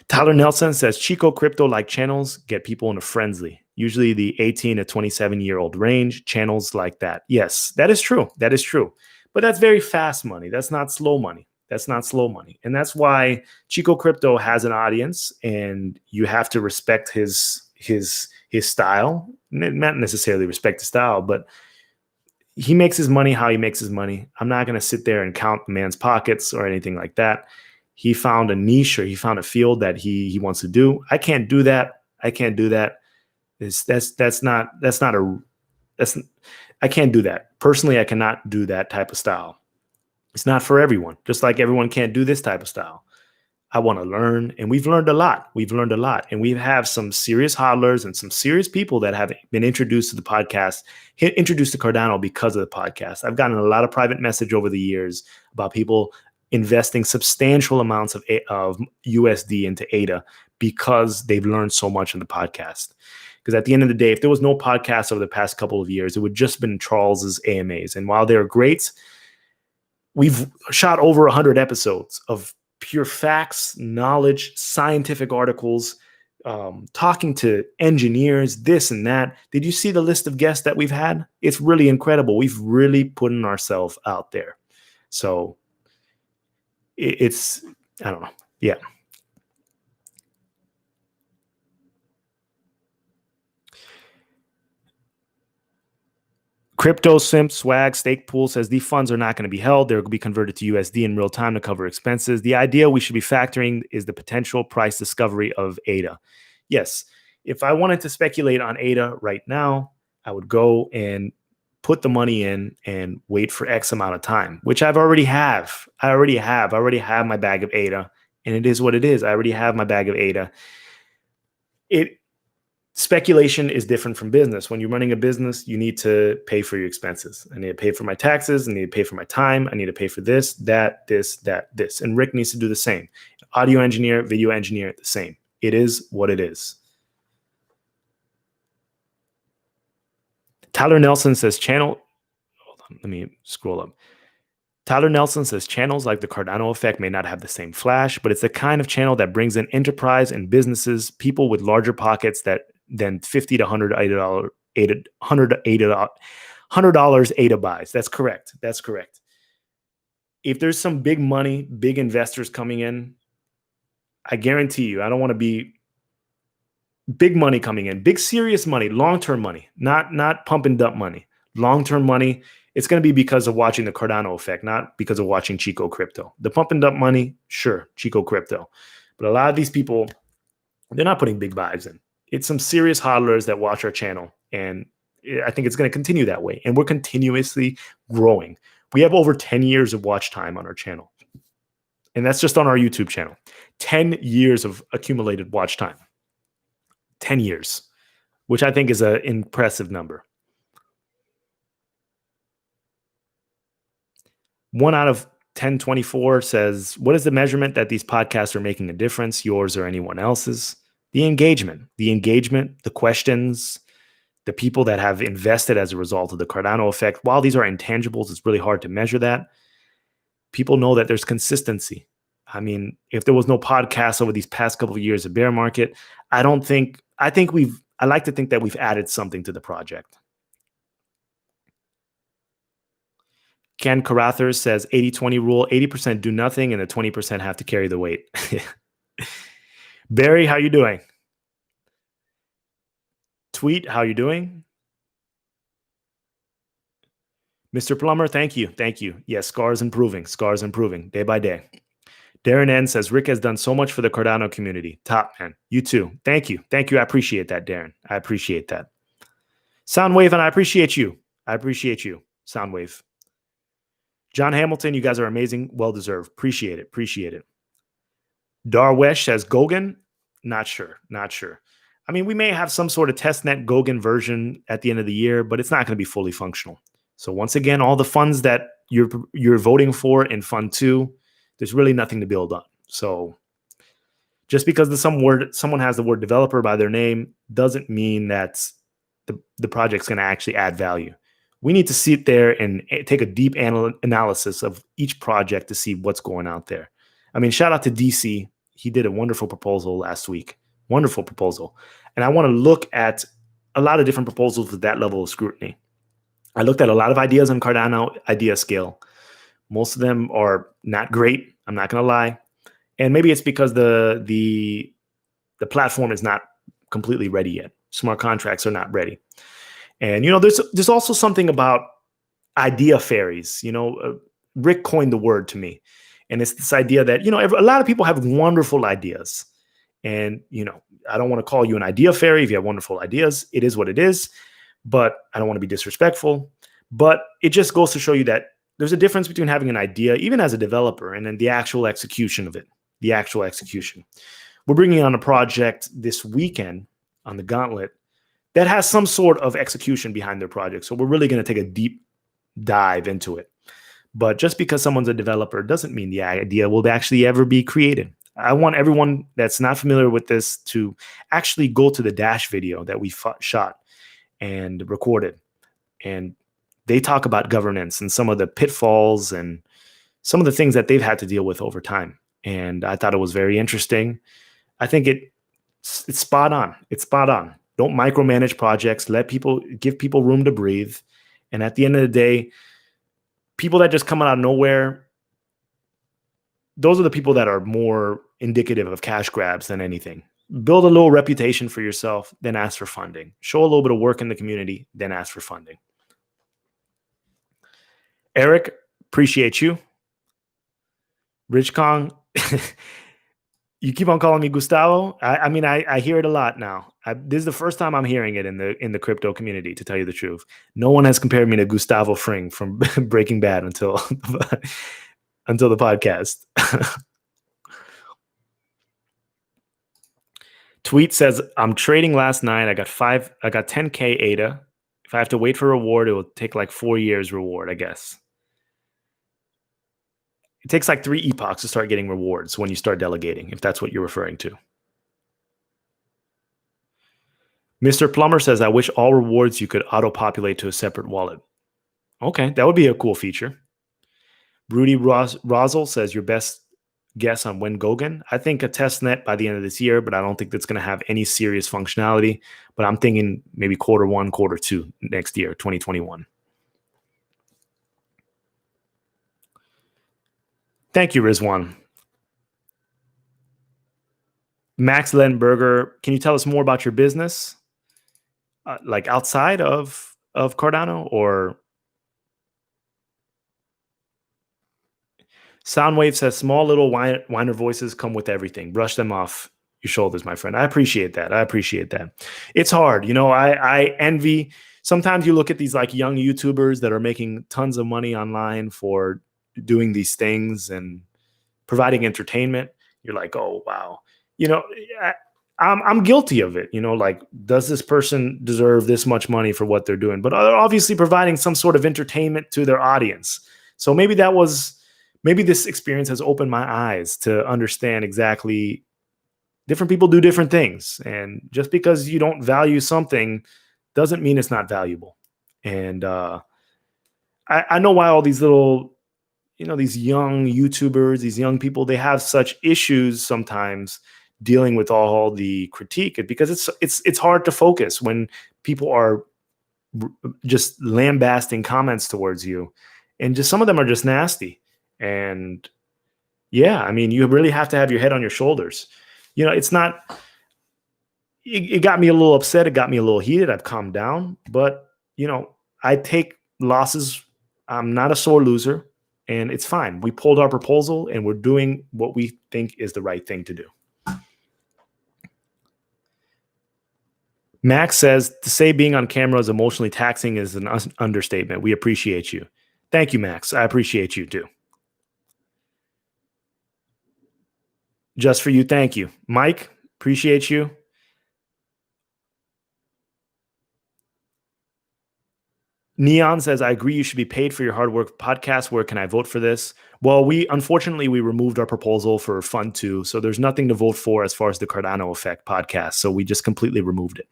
Tyler Nelson says, Chico crypto-like channels get people in a frenzy. Usually the 18 to 27-year-old range, channels like that. Yes, that is true. That is true. But that's very fast money. That's not slow money. And that's why Chico Crypto has an audience, and you have to respect his his style, not necessarily respect the style, but he makes his money how he makes his money. I'm not going to sit there and count the man's pockets or anything like that. He found a niche, or he found a field that he wants to do. I can't do that. I can't do that. That's not a that's I can't do that. Personally, I cannot do that type of style. It's not for everyone. Just like everyone can't do this type of style. I want to learn, and we've learned a lot. We've learned a lot, and we have some serious hodlers and some serious people that have been introduced to the podcast, introduced to Cardano because of the podcast. I've gotten a lot of private message over the years about people investing substantial amounts of USD into ADA because they've learned so much in the podcast. Because at the end of the day, if there was no podcast over the past couple of years, it would just been Charles's AMAs. And while they're great, we've shot over 100 episodes of pure facts, knowledge, scientific articles, talking to engineers, this and that. Did you see the list of guests that we've had? It's really incredible. We've really put ourselves out there. So it's, I don't know. Yeah. Crypto Simp Swag Stake Pool says these funds are not going to be held. They're going to be converted to USD in real time to cover expenses. The idea we should be factoring is the potential price discovery of ADA. Yes, if I wanted to speculate on ADA right now, I would go and put the money in and wait for X amount of time, which I already have. I already have my bag of ADA, and it is what it is. I already have my bag of ADA. Speculation is different from business. When you're running a business, you need to pay for your expenses. I need to pay for my taxes. I need to pay for my time. I need to pay for this, that, this, that, this. And Rick needs to do the same. Audio engineer, video engineer, the same. It is what it is. Tyler Nelson says hold on, let me scroll up. Tyler Nelson says channels like the Cardano effect may not have the same flash, but it's the kind of channel that brings in enterprise and businesses, people with larger pockets than $50 to $100 ADA buys. That's correct. That's correct. If there's some big money, big investors coming in, I guarantee you, I don't want to be big money coming in, big serious money, long-term money, not pump and dump money, long-term money. It's going to be because of watching the Cardano effect, not because of watching Chico Crypto. The pump and dump money, sure, Chico Crypto. But a lot of these people, they're not putting big buys in. It's some serious hodlers that watch our channel. And I think it's going to continue that way. And we're continuously growing. We have over 10 years of watch time on our channel. And that's just on our YouTube channel. 10 years of accumulated watch time. 10 years, which I think is an impressive number. 1 out of 1024 says, what is the measurement that these podcasts are making a difference, yours or anyone else's? The engagement, the questions, the people that have invested as a result of the Cardano effect. While these are intangibles, it's really hard to measure that. People know that there's consistency. I mean, if there was no podcast over these past couple of years of bear market, I like to think that we've added something to the project. Ken Carathers says 80-20 rule, 80% do nothing and the 20% have to carry the weight. Barry, how you doing? Tweet, how you doing? Mr. Plummer, thank you. Thank you. Yes, scars improving day by day. Darren N says, Rick has done so much for the Cardano community. Top, man. You too. Thank you. Thank you. I appreciate that, Darren. I appreciate that. Soundwave, and I appreciate you. Soundwave. John Hamilton, you guys are amazing. Well-deserved. Appreciate it. Darwesh says, Gogan? Not sure. I mean, we may have some sort of testnet Gogan version at the end of the year, but it's not going to be fully functional. So once again, all the funds that you're voting for in Fund 2, there's really nothing to build on. So just because someone has the word developer by their name doesn't mean that the project's going to actually add value. We need to sit there and take a deep analysis of each project to see what's going out there. I mean, shout out to DC. He did a wonderful proposal last week. Wonderful proposal. And I want to look at a lot of different proposals with that level of scrutiny. I looked at a lot of ideas on Cardano idea scale. Most of them are not great. I'm not going to lie. And maybe it's because the platform is not completely ready yet. Smart contracts are not ready. And there's also something about idea fairies. Rick coined the word to me, and it's this idea that a lot of people have wonderful ideas, and I don't want to call you an idea fairy if you have wonderful ideas. It is what it is, but I don't want to be disrespectful. But it just goes to show you that there's a difference between having an idea, even as a developer, and then the actual execution of it. The actual execution. We're bringing on a project this weekend on the Gauntlet that has some sort of execution behind their project. So we're really going to take a deep dive into it. But just because someone's a developer doesn't mean the idea will actually ever be created. I want everyone that's not familiar with this to actually go to the Dash video that we shot and recorded. And they talk about governance and some of the pitfalls and some of the things that they've had to deal with over time. And I thought it was very interesting. I think it's spot on. It's spot on. Don't micromanage projects. Give people room to breathe. And at the end of the day, people that just come out of nowhere, those are the people that are more indicative of cash grabs than anything. Build a little reputation for yourself, then ask for funding. Show a little bit of work in the community, then ask for funding. Eric, appreciate you. Rich Kong, you keep on calling me Gustavo. I hear it a lot now. This is the first time I'm hearing it in the crypto community, to tell you the truth. No one has compared me to Gustavo Fring from Breaking Bad until the podcast. Tweet says, I'm trading last night. I got 10K ADA. If I have to wait for reward, it will take like 4 years reward, I guess. It takes like 3 epochs to start getting rewards when you start delegating, if that's what you're referring to. Mr. Plumber says, I wish all rewards you could auto-populate to a separate wallet. Okay, that would be a cool feature. Rudy Rosel says, your best guess on when Gogan? I think a test net by the end of this year, but I don't think that's going to have any serious functionality. But I'm thinking maybe Q1, Q2 next year, 2021. Thank you, Rizwan. Max Lenberger, can you tell us more about your business? Like outside of Cardano, or Soundwave says small little whiner voices come with everything. Brush them off your shoulders, my friend. I appreciate that. It's hard. I envy. Sometimes you look at these like young YouTubers that are making tons of money online for doing these things and providing entertainment. You're like, oh, wow. I'm guilty of it. Like, does this person deserve this much money for what they're doing? But they're obviously providing some sort of entertainment to their audience. So maybe this experience has opened my eyes to understand exactly different people do different things. And just because you don't value something doesn't mean it's not valuable. And I know why all these little, these young YouTubers, these young people, they have such issues sometimes dealing with all the critique, because it's hard to focus when people are just lambasting comments towards you, and just some of them are just nasty. And yeah, you really have to have your head on your shoulders. It's not. It got me a little upset. It got me a little heated. I've calmed down, but I take losses. I'm not a sore loser, and it's fine. We pulled our proposal, and we're doing what we think is the right thing to do. Max says, to say being on camera is emotionally taxing is an understatement. We appreciate you. Thank you, Max. I appreciate you too. Just for you, thank you. Mike, appreciate you. Neon says, I agree you should be paid for your hard work podcast. Where can I vote for this? Well, unfortunately we removed our proposal for Fund 2, so there's nothing to vote for as far as the Cardano Effect podcast. So we just completely removed it.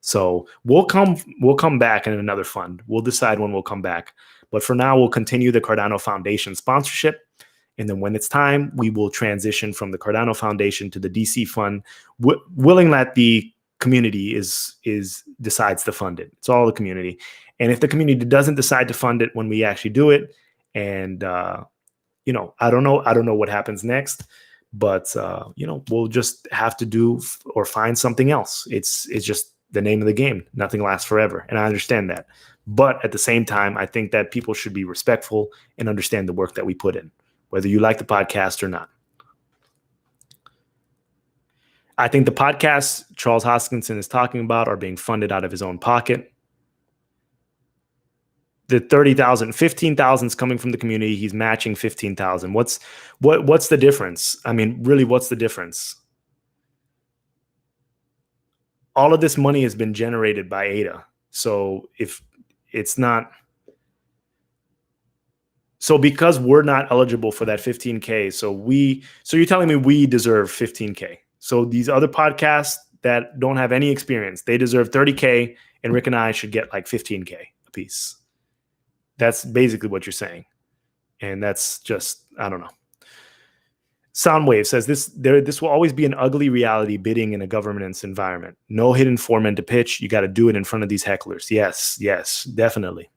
So we'll come back in another fund. We'll decide when we'll come back. But for now, we'll continue the Cardano Foundation sponsorship. And then when it's time, we will transition from the Cardano Foundation to the DC fund, willing that the community decides to fund it. It's all the community. And if the community doesn't decide to fund it when we actually do it, and I don't know what happens next, But we'll just have to do or find something else. It's just the name of the game. Nothing lasts forever, and I understand that. But at the same time, I think that people should be respectful and understand the work that we put in, whether you like the podcast or not. I think the podcasts Charles Hoskinson is talking about are being funded out of his own pocket. The 30,000, 15,000 is coming from the community. He's matching 15,000. What's the difference? I mean, really, what's the difference? All of this money has been generated by Ada. So if it's not, so because we're not eligible for that 15K, so you're telling me we deserve 15K. So these other podcasts that don't have any experience, they deserve 30K, and Rick and I should get like 15K a piece. That's basically what you're saying. And that's just, I don't know. Soundwave says this will always be an ugly reality bidding in a governance environment. No hidden foreman to pitch. You got to do it in front of these hecklers. Yes, definitely.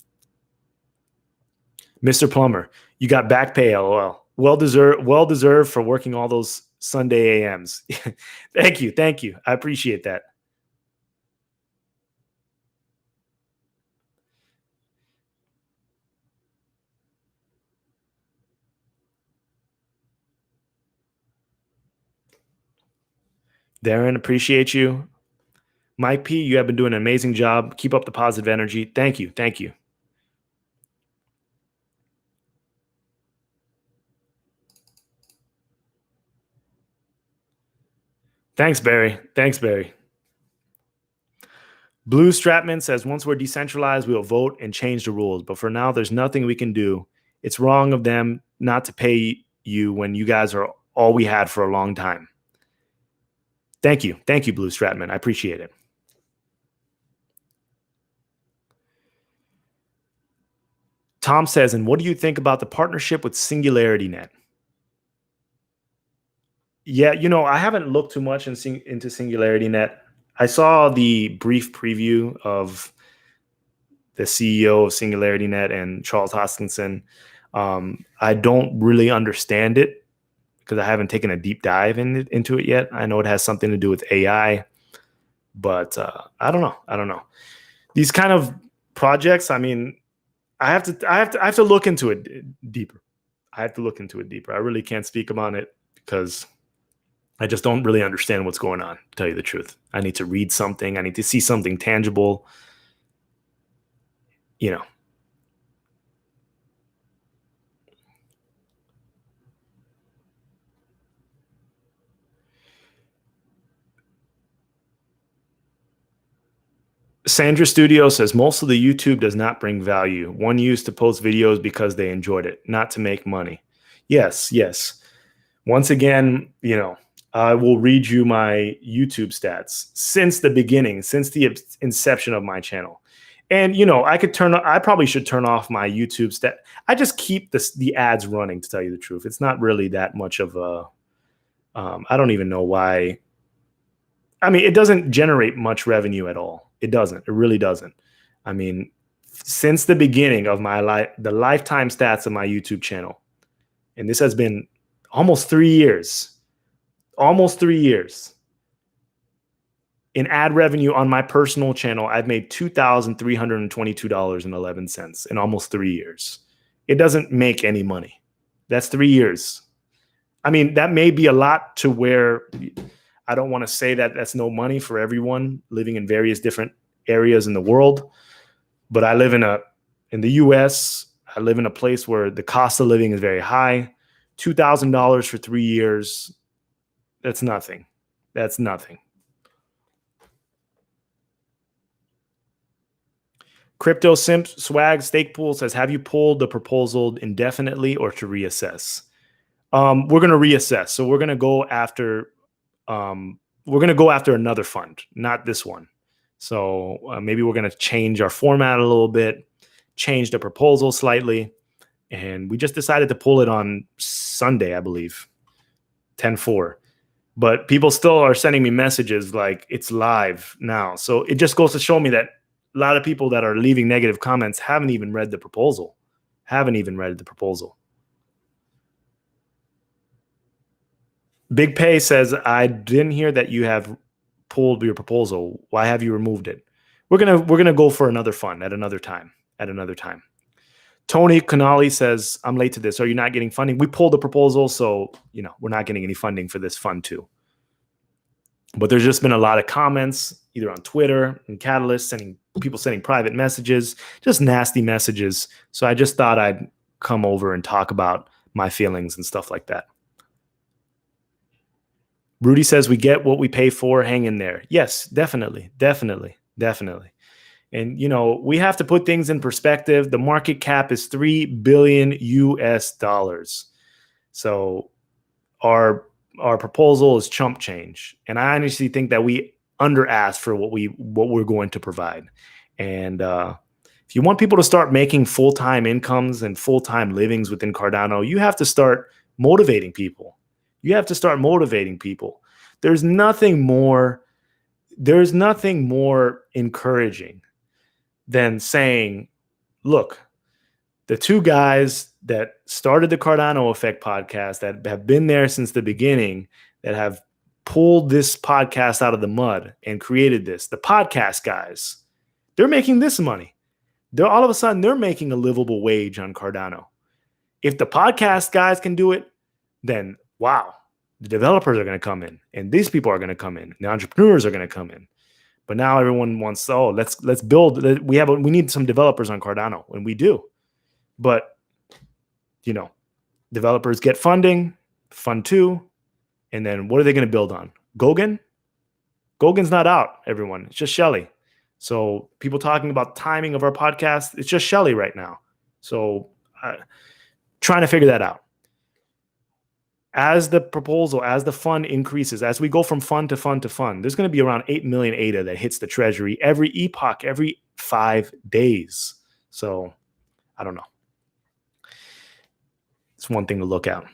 Mr. Plumber, you got back pay, LOL. Well deserved for working all those Sunday AMs. Thank you. I appreciate that. Darren, appreciate you. Mike P, you have been doing an amazing job. Keep up the positive energy. Thank you. Thanks, Barry. Blue Stratman says, once we're decentralized, we'll vote and change the rules. But for now, there's nothing we can do. It's wrong of them not to pay you when you guys are all we had for a long time. Thank you, Blue Stratman. I appreciate it. Tom says, and what do you think about the partnership with SingularityNet? Yeah, I haven't looked too much into SingularityNet. I saw the brief preview of the CEO of SingularityNet and Charles Hoskinson. I don't really understand it because I haven't taken a deep dive into it yet. I know it has something to do with AI, but I don't know. These kind of projects, I mean, I have to look into it deeper. I really can't speak about it because I just don't really understand what's going on, to tell you the truth. I need to read something. I need to see something tangible. Sandra Studio says most of the YouTube does not bring value. One used to post videos because they enjoyed it, not to make money. Yes. Once again, I will read you my YouTube stats since the beginning, since the inception of my channel. And I probably should turn off my YouTube stat. I just keep the ads running, to tell you the truth. It's not really that much of a I don't even know why. I mean, it doesn't generate much revenue at all. It doesn't. It really doesn't. I mean, since the beginning of my life, the lifetime stats of my YouTube channel, and this has been almost 3 years. In ad revenue on my personal channel, I've made $2,322.11 in almost 3 years. It doesn't make any money. That's 3 years. I mean, that may be a lot to where I don't want to say that that's no money for everyone living in various different areas in the world, but I live in the US. I live in a place where the cost of living is very high. $2,000 for 3 years. That's nothing. Crypto Simp Swag Stake Pool says, have you pulled the proposal indefinitely or to reassess? We're going to reassess. So we're going to go after another fund, not this one. So maybe we're going to change our format a little bit, change the proposal slightly. And we just decided to pull it on Sunday, I believe, 10/4. But people still are sending me messages like it's live now. So it just goes to show me that a lot of people that are leaving negative comments haven't even read the proposal. Big Pay says, I didn't hear that you have pulled your proposal. Why have you removed it? We're gonna go for another fund at another time. At another time. Tony Canali says, I'm late to this. Are you not getting funding? We pulled the proposal, so we're not getting any funding for this fund too. But there's just been a lot of comments, either on Twitter and Catalyst, people sending private messages, just nasty messages. So I just thought I'd come over and talk about my feelings and stuff like that. Rudy says, we get what we pay for. Hang in there. Yes, definitely. And, we have to put things in perspective. The market cap is $3 billion US. So our proposal is chump change. And I honestly think that we under asked for what we're going to provide. And if you want people to start making full-time incomes and full-time livings within Cardano, you have to start motivating people. There's nothing more encouraging than saying, look, the two guys that started the Cardano Effect podcast, that have been there since the beginning, that have pulled this podcast out of the mud and created this, the podcast guys, they're making this money. All of a sudden, they're making a livable wage on Cardano. If the podcast guys can do it, then wow, the developers are going to come in, and these people are going to come in. The entrepreneurs are going to come in. But now everyone wants, let's build. We need some developers on Cardano, and we do. But developers get funding, fund 2, and then what are they going to build on? Goguen? Goggen's not out, everyone. It's just Shelly. So people talking about timing of our podcast, it's just Shelly right now. So trying to figure that out. As the fund increases, as we go from fund to fund to fund, there's going to be around 8 million ADA that hits the treasury every epoch, every 5 days. So I don't know. It's one thing to look at.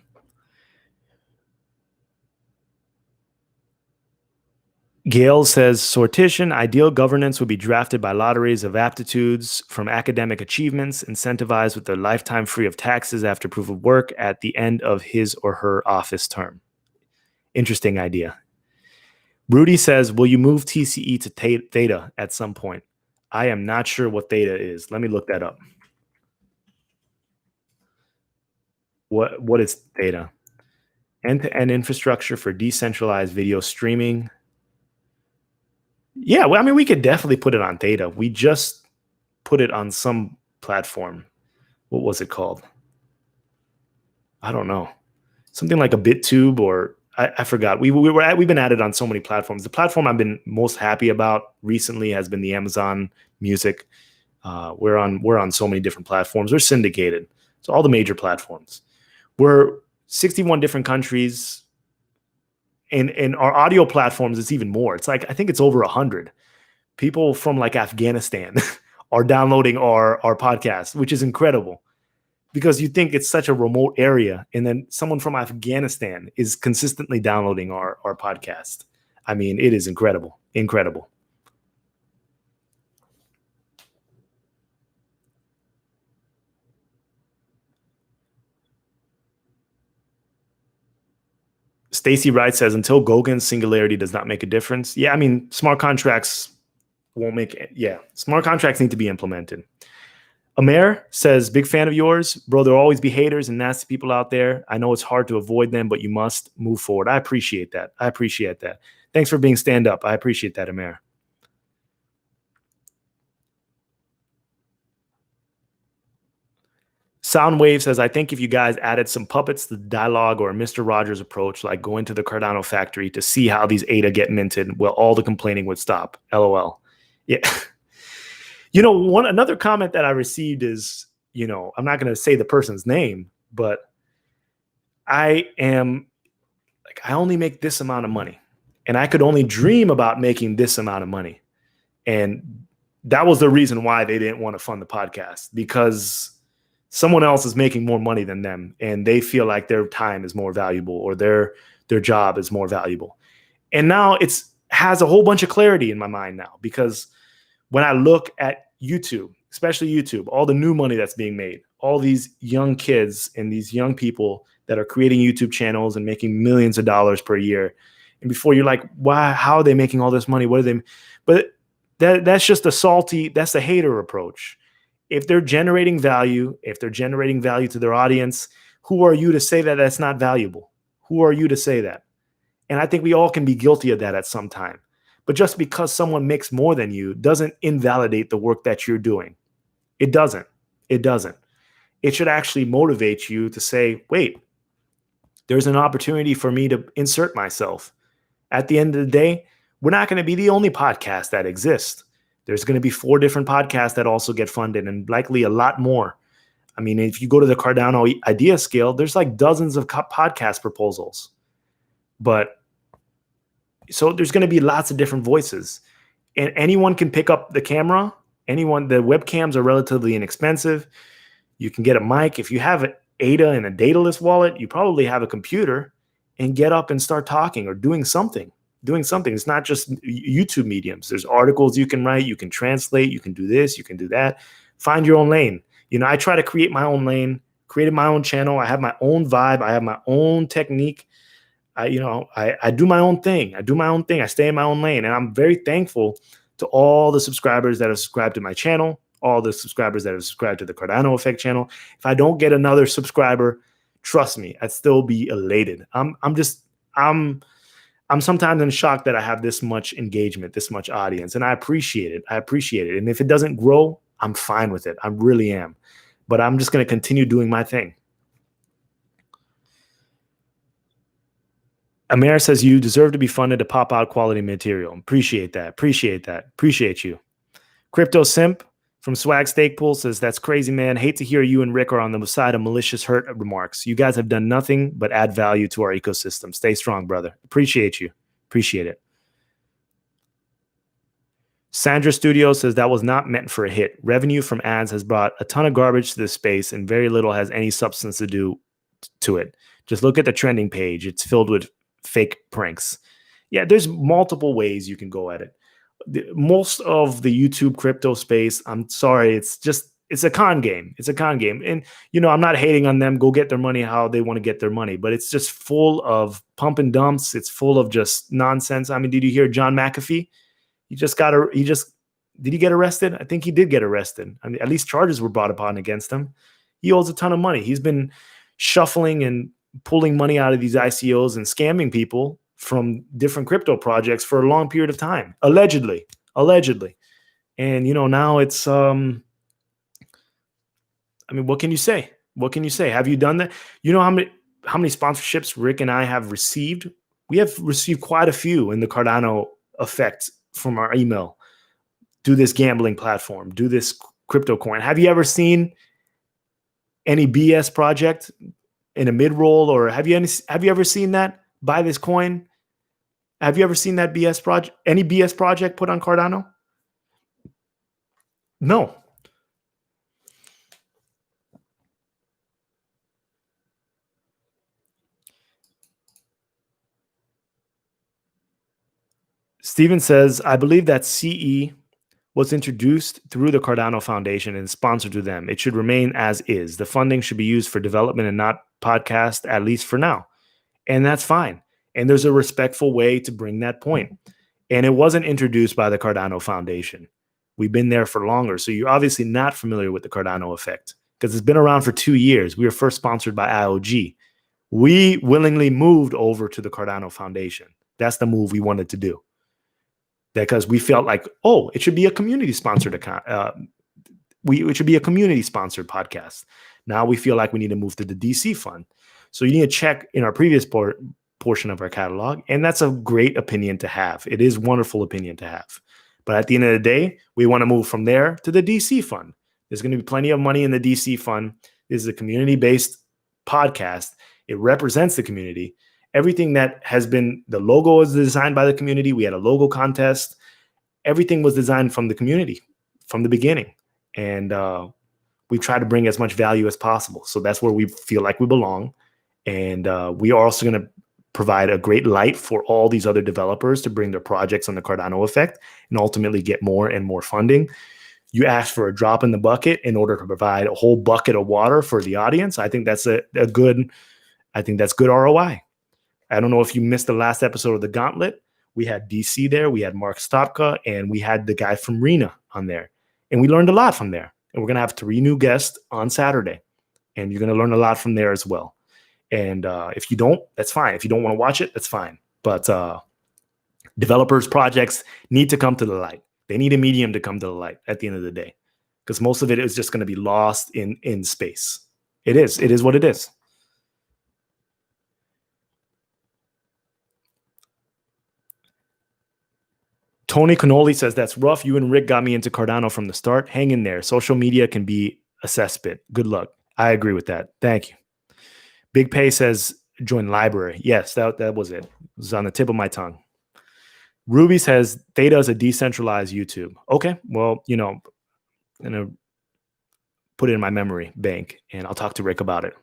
Gail says, sortition, ideal governance would be drafted by lotteries of aptitudes from academic achievements, incentivized with a lifetime free of taxes after proof of work at the end of his or her office term. Interesting idea. Rudy says, will you move TCE to Theta at some point? I am not sure what Theta is. Let me look that up. What is Theta? End-to-end infrastructure for decentralized video streaming. Yeah, well, I mean, we could definitely put it on Theta. We just put it on some platform. What was it called? I don't know. Something like a BitTube, or I forgot. We've been at it on so many platforms. The platform I've been most happy about recently has been the Amazon Music. We're on so many different platforms. We're syndicated, so all the major platforms. We're 61 different countries. And our audio platforms, it's even more. It's like, I think it's over 100. People from like Afghanistan are downloading our podcast, which is incredible, because you think it's such a remote area, and then someone from Afghanistan is consistently downloading our podcast. I mean, it is incredible. Stacy Wright says, until Goggen's singularity does not make a difference. Yeah, I mean, smart contracts won't make it. Yeah, smart contracts need to be implemented. Amer says, big fan of yours. Bro, there'll always be haters and nasty people out there. I know it's hard to avoid them, but you must move forward. I appreciate that. Thanks for being stand up. I appreciate that, Amer. Soundwave says, I think if you guys added some puppets to the dialogue, or a Mr. Rogers approach, like going to the Cardano factory to see how these ADA get minted, well, all the complaining would stop. LOL. Yeah. Another comment that I received is, I'm not going to say the person's name, but I only make this amount of money, and I could only dream about making this amount of money. And that was the reason why they didn't want to fund the podcast, because someone else is making more money than them, and they feel like their time is more valuable, or their job is more valuable. And now has a whole bunch of clarity in my mind now, because when I look at YouTube, especially YouTube, all the new money that's being made, all these young kids and these young people that are creating YouTube channels and making millions of dollars per year. And before you're like, why, how are they making all this money? What are they? But that's just that's the hater approach. If they're generating value, to their audience, who are you to say that that's not valuable? Who are you to say that? And I think we all can be guilty of that at some time. But just because someone makes more than you doesn't invalidate the work that you're doing. It doesn't. It doesn't. It should actually motivate you to say, wait, there's an opportunity for me to insert myself. At the end of the day, we're not going to be the only podcast that exists. There's going to be 4 different podcasts that also get funded, and likely a lot more. I mean, if you go to the Cardano idea scale, there's like dozens of podcast proposals. But so there's going to be lots of different voices, and anyone can pick up the camera. The webcams are relatively inexpensive. You can get a mic. If you have an ADA and a dataless wallet, you probably have a computer, and get up and start talking or doing something. It's not just YouTube mediums. There's articles you can write, you can translate, you can do this, you can do that. Find your own lane. I try to create my own lane, created my own channel. I have my own vibe. I have my own technique. I do my own thing. I stay in my own lane. And I'm very thankful to all the subscribers that have subscribed to my channel, all the subscribers that have subscribed to the Cardano Effect channel. If I don't get another subscriber, trust me, I'd still be elated. I'm sometimes in shock that I have this much engagement, this much audience, and I appreciate it. And if it doesn't grow, I'm fine with it. I really am. But I'm just going to continue doing my thing. Amir says, you deserve to be funded to pop out quality material. Appreciate that. Appreciate you. Crypto Simp from Swag Stake Pool says, that's crazy, man. Hate to hear you and Rick are on the side of malicious hurt remarks. You guys have done nothing but add value to our ecosystem. Stay strong, brother. Appreciate you. Appreciate it. Sandra Studio says, that was not meant for a hit. Revenue from ads has brought a ton of garbage to this space, and very little has any substance to do to it. Just look at the trending page. It's filled with fake pranks. Yeah, there's multiple ways you can go at it. Most of the YouTube crypto space, I'm sorry, it's a con game. And, I'm not hating on them. Go get their money how they want to get their money. But it's just full of pump and dumps. It's full of just nonsense. I mean, did you hear John McAfee? Did he get arrested? I think he did get arrested. I mean, at least charges were brought upon against him. He owes a ton of money. He's been shuffling and pulling money out of these ICOs and scamming people from different crypto projects for a long period of time, allegedly. And, now it's, I mean, what can you say? Have you done that? You know how many sponsorships Rick and I have received? We have received quite a few in the Cardano Effect from our email. Do this gambling platform, do this crypto coin. Have you ever seen any BS project in a mid-roll, or have you ever seen that? Buy this coin. Have you ever seen that BS project? Any BS project put on Cardano? No. Steven says, I believe that CE was introduced through the Cardano Foundation and sponsored to them. It should remain as is. The funding should be used for development and not podcast, at least for now. And that's fine. And there's a respectful way to bring that point. And it wasn't introduced by the Cardano Foundation. We've been there for longer. So you're obviously not familiar with the Cardano Effect because it's been around for 2 years. We were first sponsored by IOG. We willingly moved over to the Cardano Foundation. That's the move we wanted to do. Because we felt like, it should be a community-sponsored account. It should be a community-sponsored podcast. Now we feel like we need to move to the DC fund. So you need to check in our previous portion of our catalog, and that's a great opinion to have. It is a wonderful opinion to have. But at the end of the day, we want to move from there to the DC fund. There's going to be plenty of money in the DC fund. This is a community-based podcast. It represents the community. Everything that has been, the logo was designed by the community. We had a logo contest. Everything was designed from the community from the beginning. And we try to bring as much value as possible. So that's where we feel like we belong. And we are also going to provide a great light for all these other developers to bring their projects on the Cardano Effect and ultimately get more and more funding. You ask for a drop in the bucket in order to provide a whole bucket of water for the audience. I think that's a good I think that's good ROI. I don't know if you missed the last episode of The Gauntlet. We had DC there, we had Mark Stopka, and we had the guy from Rena on there. And we learned a lot from there. And we're going to have 3 new guests on Saturday. And you're going to learn a lot from there as well. And if you don't, that's fine. If you don't want to watch it, that's fine. But developers' projects need to come to the light. They need a medium to come to the light at the end of the day. Because most of it is just going to be lost in space. It is. It is what it is. Tony Cannoli says, that's rough. You and Rick got me into Cardano from the start. Hang in there. Social media can be a cesspit. Good luck. I agree with that. Thank you. Big Pay says, join library. Yes, that was it. It was on the tip of my tongue. Ruby says, Theta is a decentralized YouTube. Okay, well, I'm going to put it in my memory bank, and I'll talk to Rick about it.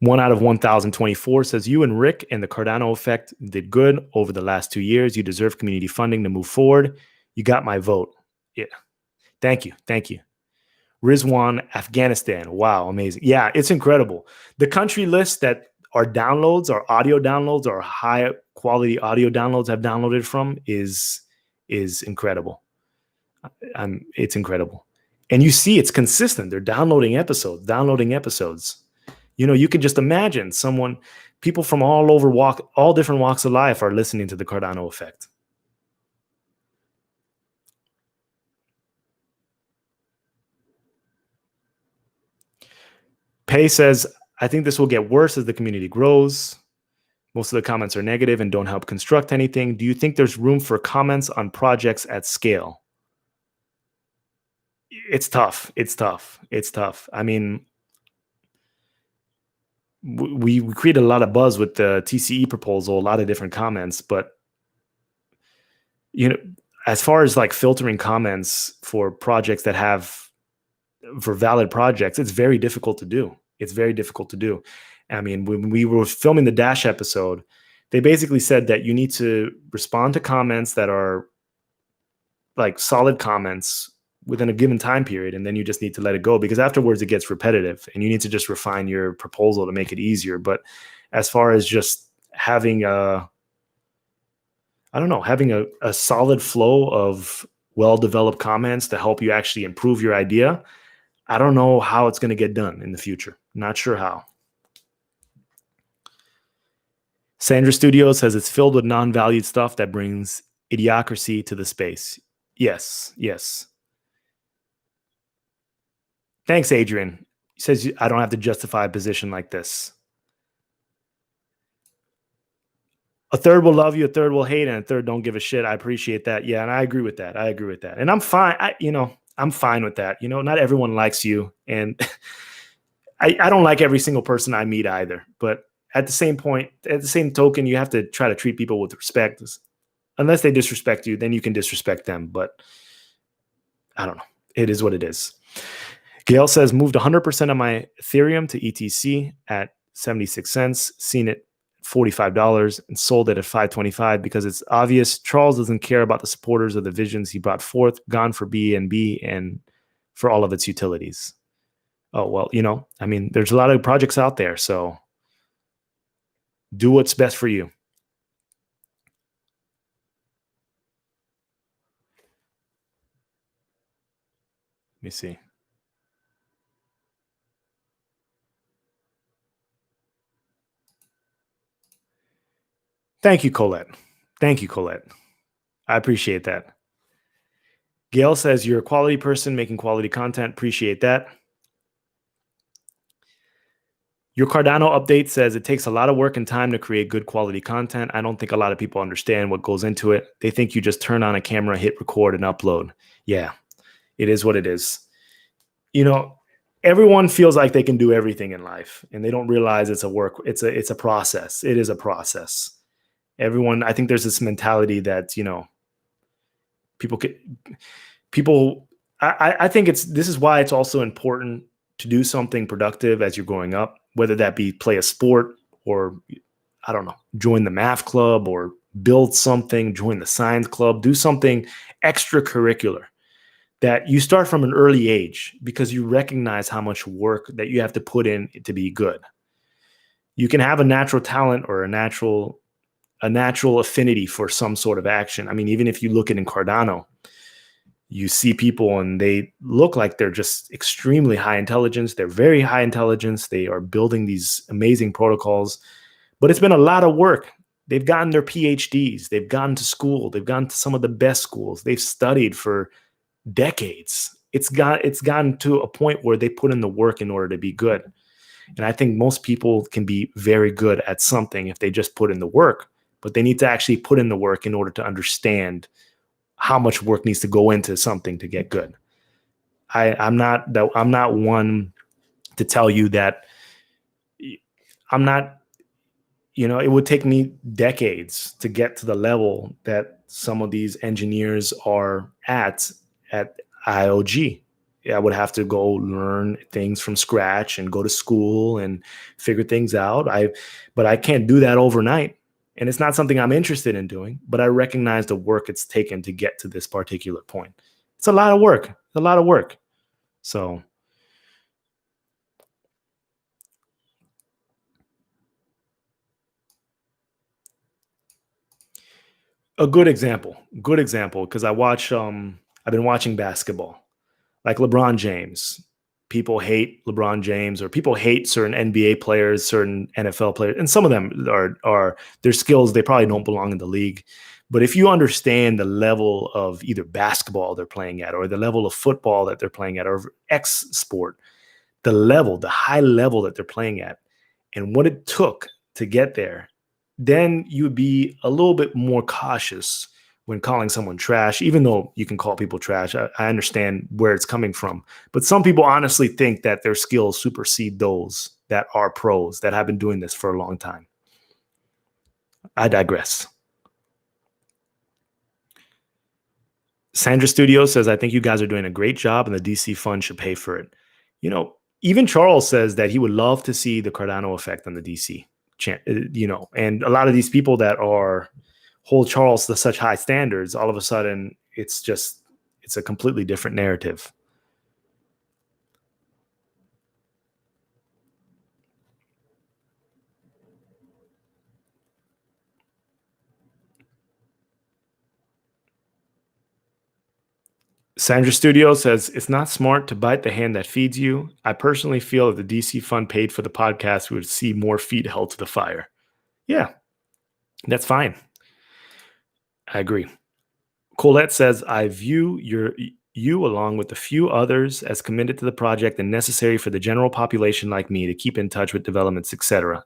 1 out of 1,024 says, you and Rick and the Cardano effect did good over the last 2 years. You deserve community funding to move forward. You got my vote. Yeah. Thank you. Thank you. Rizwan, Afghanistan. Wow, amazing. Yeah, it's incredible. The country list that our downloads, our audio downloads, our high quality audio downloads have downloaded from is incredible. It's incredible. And you see it's consistent. They're downloading episodes. You can just imagine people from all different walks of life are listening to the Cardano effect. Pay says, I think this will get worse as the community grows. Most of the comments are negative and don't help construct anything. Do you think there's room for comments on projects at scale? It's tough. I mean, we created a lot of buzz with the TCE proposal, a lot of different comments, but as far as like filtering comments for projects for valid projects, it's very difficult to do. I mean, when we were filming the Dash episode, they basically said that you need to respond to comments that are like solid comments within a given time period, and then you just need to let it go, because afterwards it gets repetitive and you need to just refine your proposal to make it easier. But as far as just having a solid flow of well-developed comments to help you actually improve your idea, I don't know how it's going to get done in the future. Not sure how. Sandra Studio says it's filled with non-valued stuff that brings idiocracy to the space. Yes. Thanks, Adrian. He says I don't have to justify a position like this. A third will love you, a third will hate, and a third don't give a shit. I appreciate that. Yeah, and I agree with that. And I'm fine. I'm fine with that. Not everyone likes you, and I don't like every single person I meet either. But at the same token, you have to try to treat people with respect. Unless they disrespect you, then you can disrespect them. But I don't know. It is what it is. Gail says, moved 100% of my Ethereum to ETC at 76 cents, seen it $45 and sold it at $5.25 because it's obvious Charles doesn't care about the supporters of the visions he brought forth, gone for BNB and for all of its utilities. Oh, well, I mean, there's a lot of projects out there, so do what's best for you. Let me see. Thank you, Colette. I appreciate that. Gail says, you're a quality person making quality content. Appreciate that. Your Cardano update says it takes a lot of work and time to create good quality content. I don't think a lot of people understand what goes into it. They think you just turn on a camera, hit record, and upload. Yeah, it is what it is. Everyone feels like they can do everything in life, and they don't realize it's a process. It is a process. I think there's this mentality that, I think this is why it's also important to do something productive as you're growing up, whether that be play a sport or, I don't know, join the math club or build something, join the science club, do something extracurricular that you start from an early age, because you recognize how much work that you have to put in to be good. You can have a natural talent or a natural affinity for some sort of action. I mean, even if you look at in Cardano, you see people and they look like they're just extremely high intelligence. They're very high intelligence. They are building these amazing protocols, but it's been a lot of work. They've gotten their PhDs. They've gone to school. They've gone to some of the best schools. They've studied for decades. It's gotten to a point where they put in the work in order to be good. And I think most people can be very good at something if they just put in the work, but they need to actually put in the work in order to understand how much work needs to go into something to get good. I'm not one to tell you that I'm not, it would take me decades to get to the level that some of these engineers are at IOG. I would have to go learn things from scratch and go to school and figure things out. But I can't do that overnight. And it's not something I'm interested in doing, but I recognize the work it's taken to get to this particular point. It's a lot of work. It's a lot of work. So a good example, because I've been watching basketball. Like LeBron James. People hate LeBron James, or people hate certain NBA players, certain NFL players, and some of them are their skills, they probably don't belong in the league. But if you understand the level of either basketball they're playing at, or the level of football that they're playing at, or X sport, the high level that they're playing at, and what it took to get there, then you'd be a little bit more cautious when calling someone trash, even though you can call people trash. I understand where it's coming from. But some people honestly think that their skills supersede those that are pros that have been doing this for a long time. I digress. Sandra Studio says, I think you guys are doing a great job and the DC fund should pay for it. Even Charles says that he would love to see the Cardano effect on the DC, and a lot of these people that are hold Charles to such high standards, all of a sudden it's a completely different narrative. Sandra Studio says, it's not smart to bite the hand that feeds you. I personally feel if the DC fund paid for the podcast, we would see more feet held to the fire. Yeah, that's fine. I agree. Colette says, I view you along with a few others as committed to the project and necessary for the general population like me to keep in touch with developments, etc.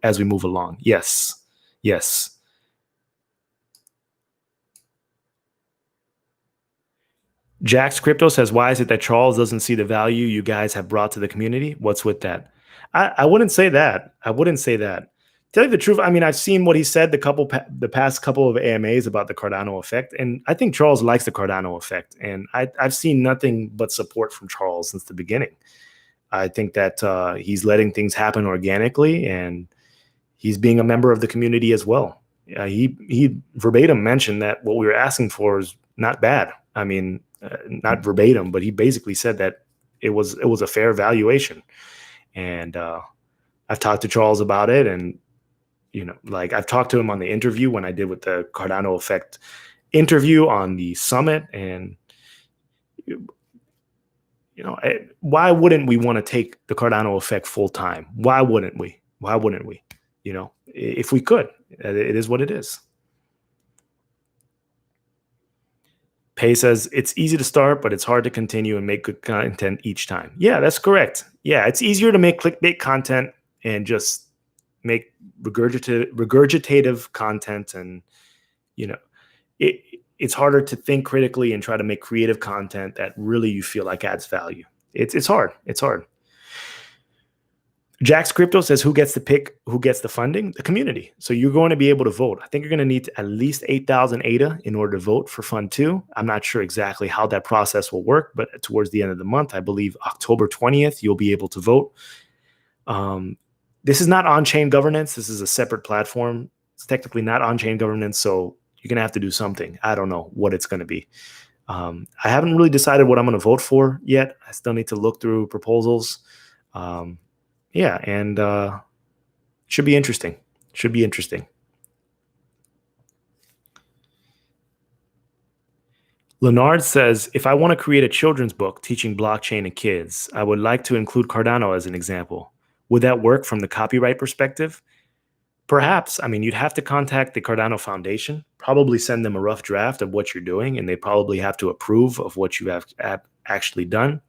as we move along. Yes. Yes. Jax Crypto says, why is it that Charles doesn't see the value you guys have brought to the community? What's with that? I wouldn't say that. I wouldn't say that. Tell you the truth, I mean, I've seen what he said the past couple of AMAs about the Cardano effect, and I think Charles likes the Cardano effect, and I've seen nothing but support from Charles since the beginning. I think that he's letting things happen organically, and he's being a member of the community as well. He verbatim mentioned that what we were asking for is not bad. I mean, not verbatim, but he basically said that it was a fair valuation. And I've talked to Charles about it, and like I've talked to him on the interview when I did with the Cardano Effect interview on the summit, and why wouldn't we want to take the Cardano Effect full time? Why wouldn't we? Why wouldn't we? If we could, it is what it is. Pay says, it's easy to start, but it's hard to continue and make good content each time. Yeah, that's correct. Yeah, it's easier to make clickbait content and just make regurgitative content, and it's harder to think critically and try to make creative content that really you feel like adds value. It's hard. It's hard. Jax Crypto says, who gets to pick who gets the funding? The community. So you're going to be able to vote. I think you're going to need at least 8,000 ADA in order to vote for Fund 2. I'm not sure exactly how that process will work, but towards the end of the month, I believe October 20th, you'll be able to vote. This is not on-chain governance. This is a separate platform. It's technically not on-chain governance, so you're going to have to do something. I don't know what it's going to be. I haven't really decided what I'm going to vote for yet. I still need to look through proposals. Yeah, and Should be interesting. Should be interesting. Leonard says, if I want to create a children's book teaching blockchain to kids, I would like to include Cardano as an example. Would that work from the copyright perspective? Perhaps. I mean, you'd have to contact the Cardano Foundation, probably send them a rough draft of what you're doing, and they probably have to approve of what you have actually done.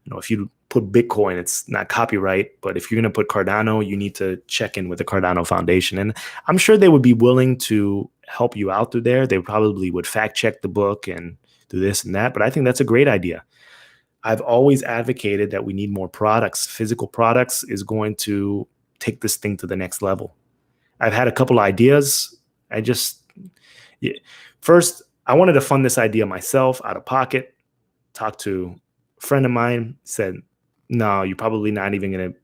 If you put Bitcoin, it's not copyright, but if you're going to put Cardano, you need to check in with the Cardano Foundation. And I'm sure they would be willing to help you out through there. They probably would fact check the book and do this and that, but I think that's a great idea. I've always advocated that we need more products. Physical products is going to take this thing to the next level. I've had a couple ideas. First, I wanted to fund this idea myself out of pocket. Talked to a friend of mine, said, no, you're probably not even going to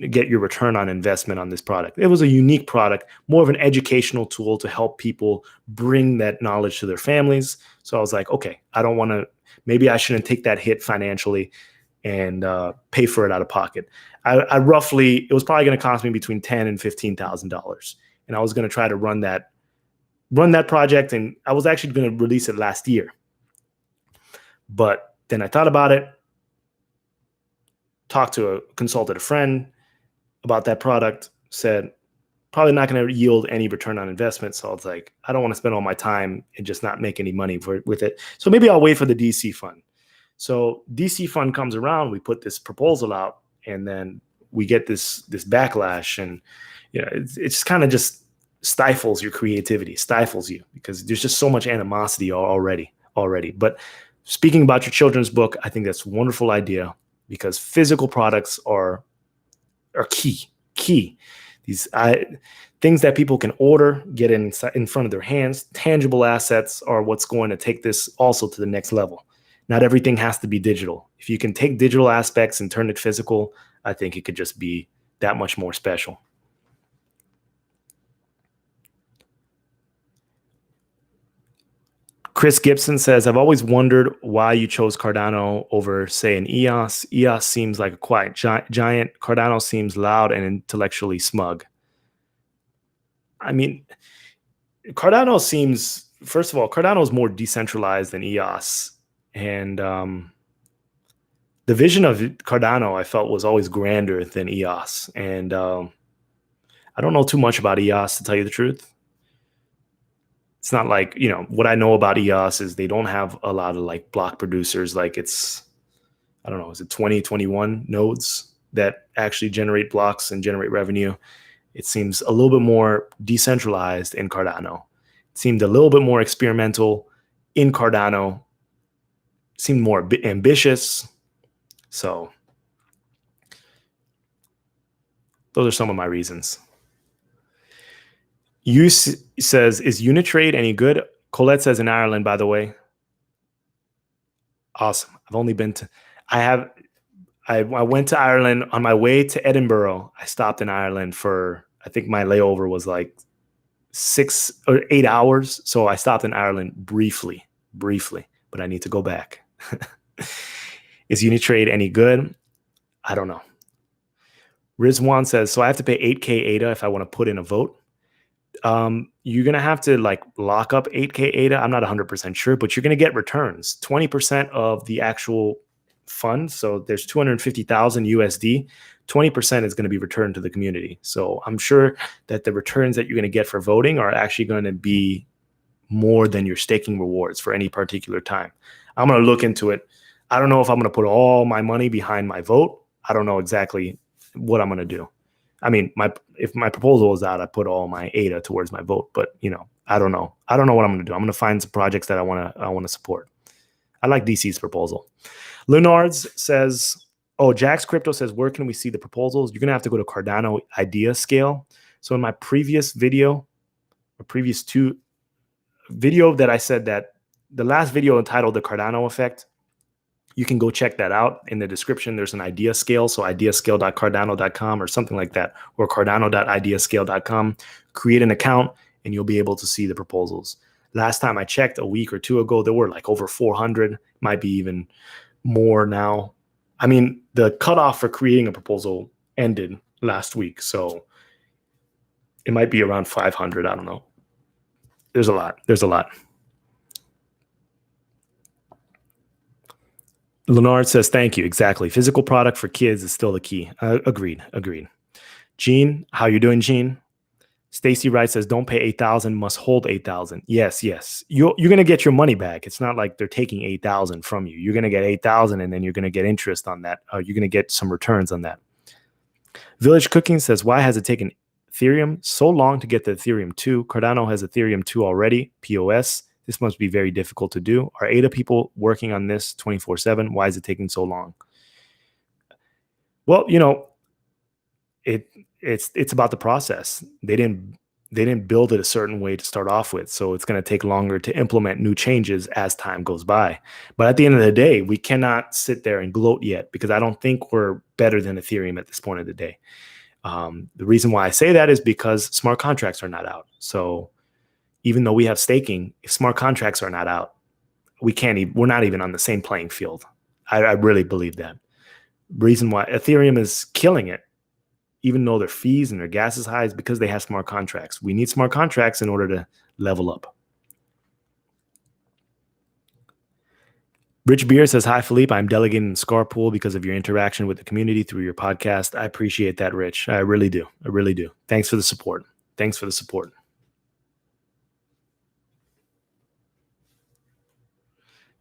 get your return on investment on this product. It was a unique product, more of an educational tool to help people bring that knowledge to their families. So I was like, okay, I don't want to, maybe I shouldn't take that hit financially and pay for it out of pocket. I roughly, it was probably going to cost me between $10,000 and $15,000. And I was going to try to run that project. And I was actually going to release it last year. But then I thought about it, consulted a friend about that product, said, probably not going to yield any return on investment. So I was like, I don't want to spend all my time and just not make any money with it. So maybe I'll wait for the DC fund. So DC fund comes around, we put this proposal out, and then we get this backlash, and it's kind of just stifles your creativity, stifles you, because there's just so much animosity already. But speaking about your children's book, I think that's a wonderful idea, because physical products are key. These things that people can order, get in front of their hands, tangible assets are what's going to take this also to the next level. Not everything has to be digital. If you can take digital aspects and turn it physical, I think it could just be that much more special. Chris Gibson says, I've always wondered why you chose Cardano over, say, an EOS. EOS seems like a quiet giant. Cardano seems loud and intellectually smug. I mean, Cardano seems, first of all, Cardano is more decentralized than EOS. And the vision of Cardano, I felt, was always grander than EOS. And I don't know too much about EOS, to tell you the truth. It's not like, what I know about EOS is they don't have a lot of like block producers. Like it's, I don't know, is it 20, 21 nodes that actually generate blocks and generate revenue? It seems a little bit more decentralized in Cardano. It seemed a little bit more experimental in Cardano. It seemed more ambitious. So those are some of my reasons. Says, is Unitrade any good? Colette says, in Ireland, by the way. Awesome. I've only been to, I went to Ireland on my way to Edinburgh. I stopped in Ireland for, I think my layover was like 6 or 8 hours. So I stopped in Ireland briefly, but I need to go back. Is Unitrade any good? I don't know. Rizwan says, so I have to pay 8K ADA if I want to put in a vote. You're going to have to like lock up 8K ADA. I'm not 100% sure, but you're going to get returns, 20% of the actual fund. So there's 250,000 USD, 20% is going to be returned to the community. So I'm sure that the returns that you're going to get for voting are actually going to be more than your staking rewards for any particular time. I'm going to look into it. I don't know if I'm going to put all my money behind my vote. I don't know exactly what I'm going to do. I mean, if my proposal is out, I put all my ADA towards my vote, but I don't know. I don't know what I'm going to do. I'm going to find some projects that I want to support. I like DC's proposal. Leonards says, oh, Jack's Crypto says, where can we see the proposals? You're going to have to go to Cardano Idea Scale. So in my previous video, or previous video that I said that the last video entitled The Cardano Effect, you can go check that out. In the description, there's an idea scale. So ideascale.cardano.com or something like that, or cardano.ideascale.com. Create an account and you'll be able to see the proposals. Last time I checked a week or two ago, there were like over 400, might be even more now. I mean, the cutoff for creating a proposal ended last week. So It might be around 500. I don't know. There's a lot. There's a lot. Leonard says, thank you. Exactly. Physical product for kids is still the key. Agreed. Agreed. Gene, how you doing, Gene? Stacy Wright says, don't pay 8,000, must hold 8,000. Yes, yes. You're going to get your money back. It's not like they're taking 8,000 from you. You're going to get 8,000 and then you're going to get interest on that. You're going to get some returns on that. Village Cooking says, why has it taken Ethereum so long to get the Ethereum 2? Cardano has Ethereum 2 already, POS. This must be very difficult to do. Are ADA people working on this 24/7? Why is it taking so long? Well, it's about the process. They didn't build it a certain way to start off with, so it's going to take longer to implement new changes as time goes by. But at the end of the day, we cannot sit there and gloat yet, because I don't think we're better than Ethereum at this point of the day. The reason why I say that is because smart contracts are not out. So even though we have staking, if smart contracts are not out, we're not even on the same playing field. I really believe that. Reason why Ethereum is killing it, even though their fees and their gas is high, is because they have smart contracts. We need smart contracts in order to level up. Rich Beer says, hi, Philippe. I'm delegating in Scarpool because of your interaction with the community through your podcast. I appreciate that, Rich. I really do. I really do. Thanks for the support. Thanks for the support.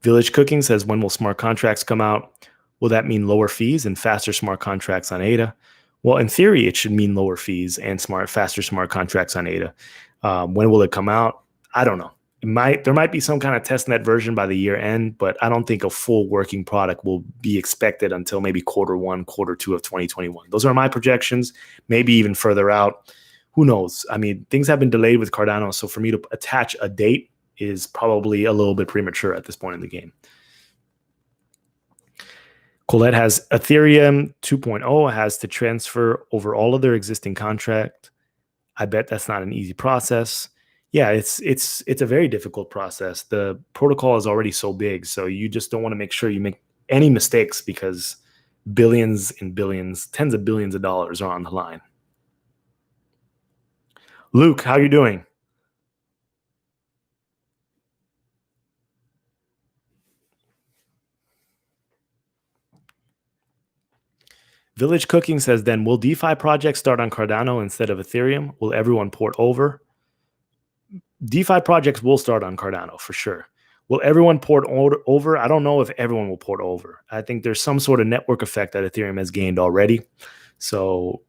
Village Cooking says, when will smart contracts come out? Will that mean lower fees and faster smart contracts on ADA? Well, in theory, it should mean lower fees and faster smart contracts on ADA. When will it come out? I don't know. There might be some kind of testnet version by the year end, but I don't think a full working product will be expected until maybe Q1, Q2 of 2021. Those are my projections, maybe even further out. Who knows? I mean, things have been delayed with Cardano, so for me to attach a date is probably a little bit premature at this point in the game. Colette has Ethereum 2.0 has to transfer over all of their existing contract. I bet that's not an easy process. Yeah, it's a very difficult process. The protocol is already so big, so you just don't want to make sure you make any mistakes, because billions and billions, tens of billions of dollars are on the line. Luke, how are you doing? Village Cooking says, then will DeFi projects start on Cardano instead of Ethereum? Will everyone port over? DeFi projects will start on Cardano for sure. Will everyone port over? I don't know if everyone will port over. I think there's some sort of network effect that Ethereum has gained already. So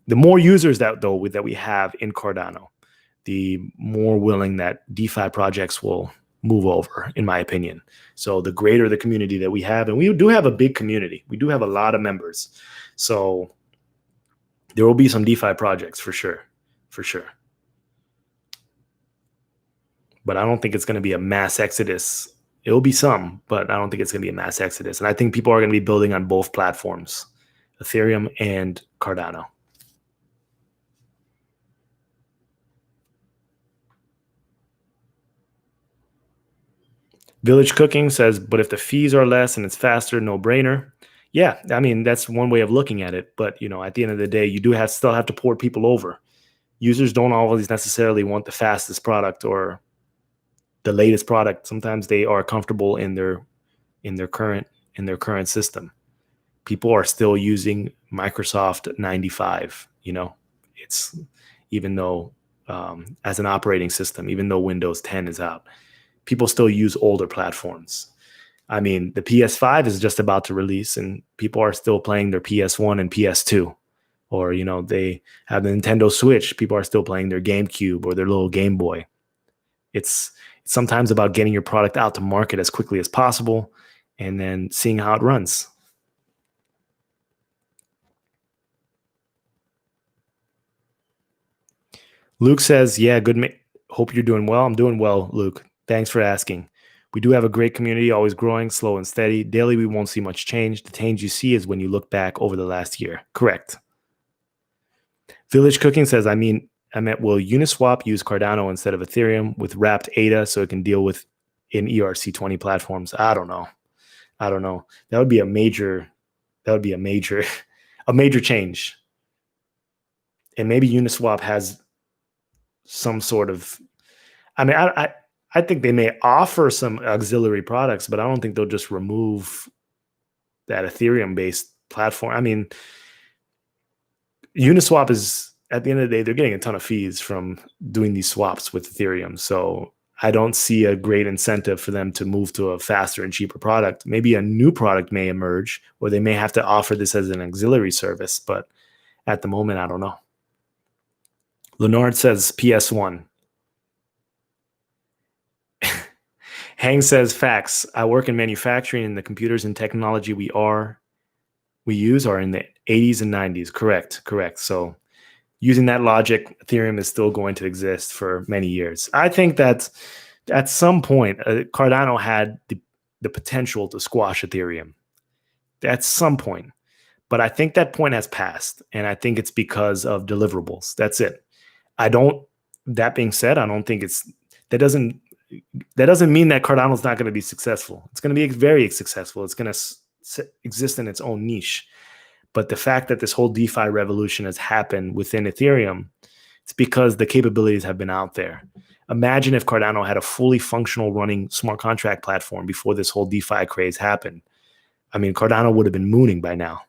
the more users that we have in Cardano, the more willing that DeFi projects will move over, in my opinion. So the greater the community that we have, and we do have a big community. We do have a lot of members. So there will be some DeFi projects for sure. For sure. But I don't think it's going to be a mass exodus. It will be some, but I don't think it's going to be a mass exodus. And I think people are going to be building on both platforms, Ethereum and Cardano. Village Cooking says, but if the fees are less and it's faster, no brainer. Yeah, I mean, that's one way of looking at it. But, at the end of the day, you do still have to port people over. Users don't always necessarily want the fastest product or the latest product. Sometimes they are comfortable in their current system. People are still using Microsoft 95. It's even though as an operating system, even though Windows 10 is out, people still use older platforms. I mean, the PS5 is just about to release, and people are still playing their PS1 and PS2. Or they have the Nintendo Switch. People are still playing their GameCube or their little Game Boy. It's sometimes about getting your product out to market as quickly as possible and then seeing how it runs. Luke says, yeah, good. Hope you're doing well. I'm doing well, Luke. Thanks for asking. We do have a great community, always growing, slow and steady. Daily, we won't see much change. The change you see is when you look back over the last year. Correct. Village Cooking says, I meant, will Uniswap use Cardano instead of Ethereum with wrapped ADA so it can deal with in ERC20 platforms? I don't know. That would be a major, a major change. and maybe Uniswap has some sort of. I mean, I think they may offer some auxiliary products, but I don't think they'll just remove that Ethereum based platform. I mean, Uniswap is, at the end of the day, they're getting a ton of fees from doing these swaps with Ethereum. So I don't see a great incentive for them to move to a faster and cheaper product. Maybe a new product may emerge, or they may have to offer this as an auxiliary service. But at the moment, I don't know. Leonard says PS1. Hang says facts. I work in manufacturing, and the computers and technology we use are in the 80s and 90s. Correct. So using that logic, Ethereum is still going to exist for many years. I think that at some point, Cardano had the potential to squash Ethereum at some point. But I think that point has passed. And I think it's because of deliverables. That's it. That being said, I don't think that doesn't mean that Cardano's not going to be successful. It's going to be very successful. It's going to exist in its own niche. But the fact that this whole DeFi revolution has happened within Ethereum, it's because the capabilities have been out there. Imagine if Cardano had a fully functional running smart contract platform before this whole DeFi craze happened. I mean, Cardano would have been mooning by now.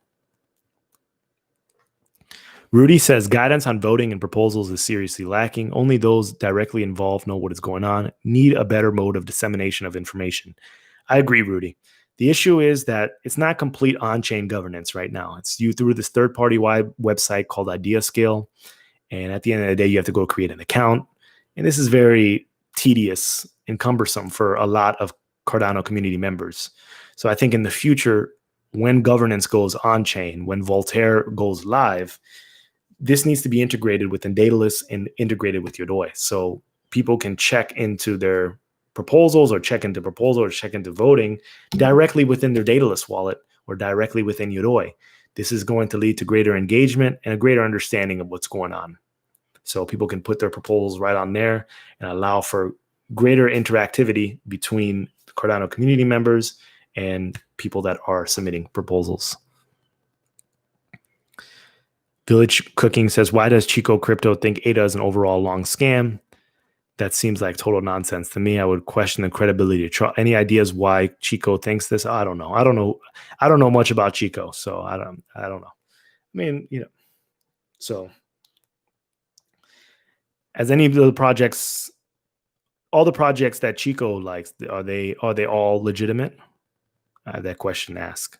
Rudy says guidance on voting and proposals is seriously lacking. Only those directly involved know what is going on. Need a better mode of dissemination of information. I agree, Rudy. The issue is that it's not complete on-chain governance right now. It's you through this third-party website called IdeaScale. And at the end of the day, you have to go create an account. And this is very tedious and cumbersome for a lot of Cardano community members. So I think in the future, when governance goes on-chain, when Voltaire goes live, this needs to be integrated within Daedalus and integrated with Yodoi. So people can check into their proposals or check into voting directly within their Daedalus wallet or directly within Yodoi. This is going to lead to greater engagement and a greater understanding of what's going on. So people can put their proposals right on there and allow for greater interactivity between Cardano community members and people that are submitting proposals. Village Cooking says, why does Chico Crypto think ADA is an overall long scam? That seems like total nonsense to me. I would question the credibility. Any ideas why Chico thinks this? I don't know. I don't know much about Chico, so I don't know. I mean, so as any of the projects, all the projects that Chico likes, are they all legitimate? That question asked.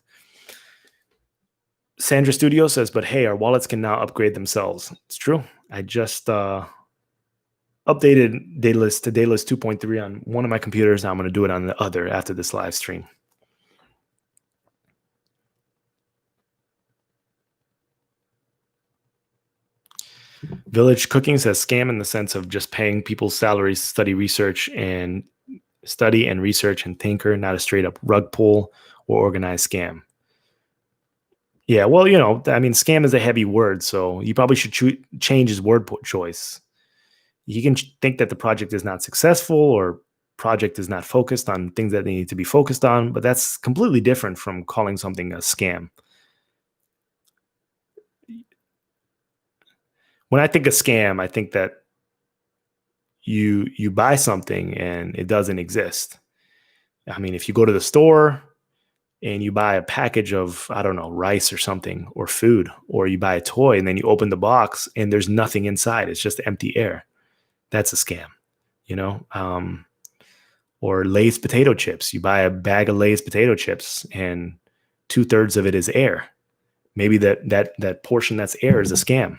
Sandra Studio says, but hey, our wallets can now upgrade themselves. It's true. I just updated Daedalus to Daedalus 2.3 on one of my computers. Now I'm going to do it on the other after this live stream. Village Cooking says scam in the sense of just paying people's salaries, study, research, and tinker, not a straight up rug pull or organized scam. Yeah, well, I mean, scam is a heavy word, so you probably should change his word choice. You can think that the project is not successful or project is not focused on things that they need to be focused on, but that's completely different from calling something a scam. When I think of scam, I think that you buy something and it doesn't exist. I mean, if you go to the store and you buy a package of, I don't know, rice or something, or food, or you buy a toy and then you open the box and there's nothing inside, it's just empty air. That's a scam, or Lay's potato chips. You buy a bag of Lay's potato chips and 2/3 of it is air. Maybe that portion that's air is a scam.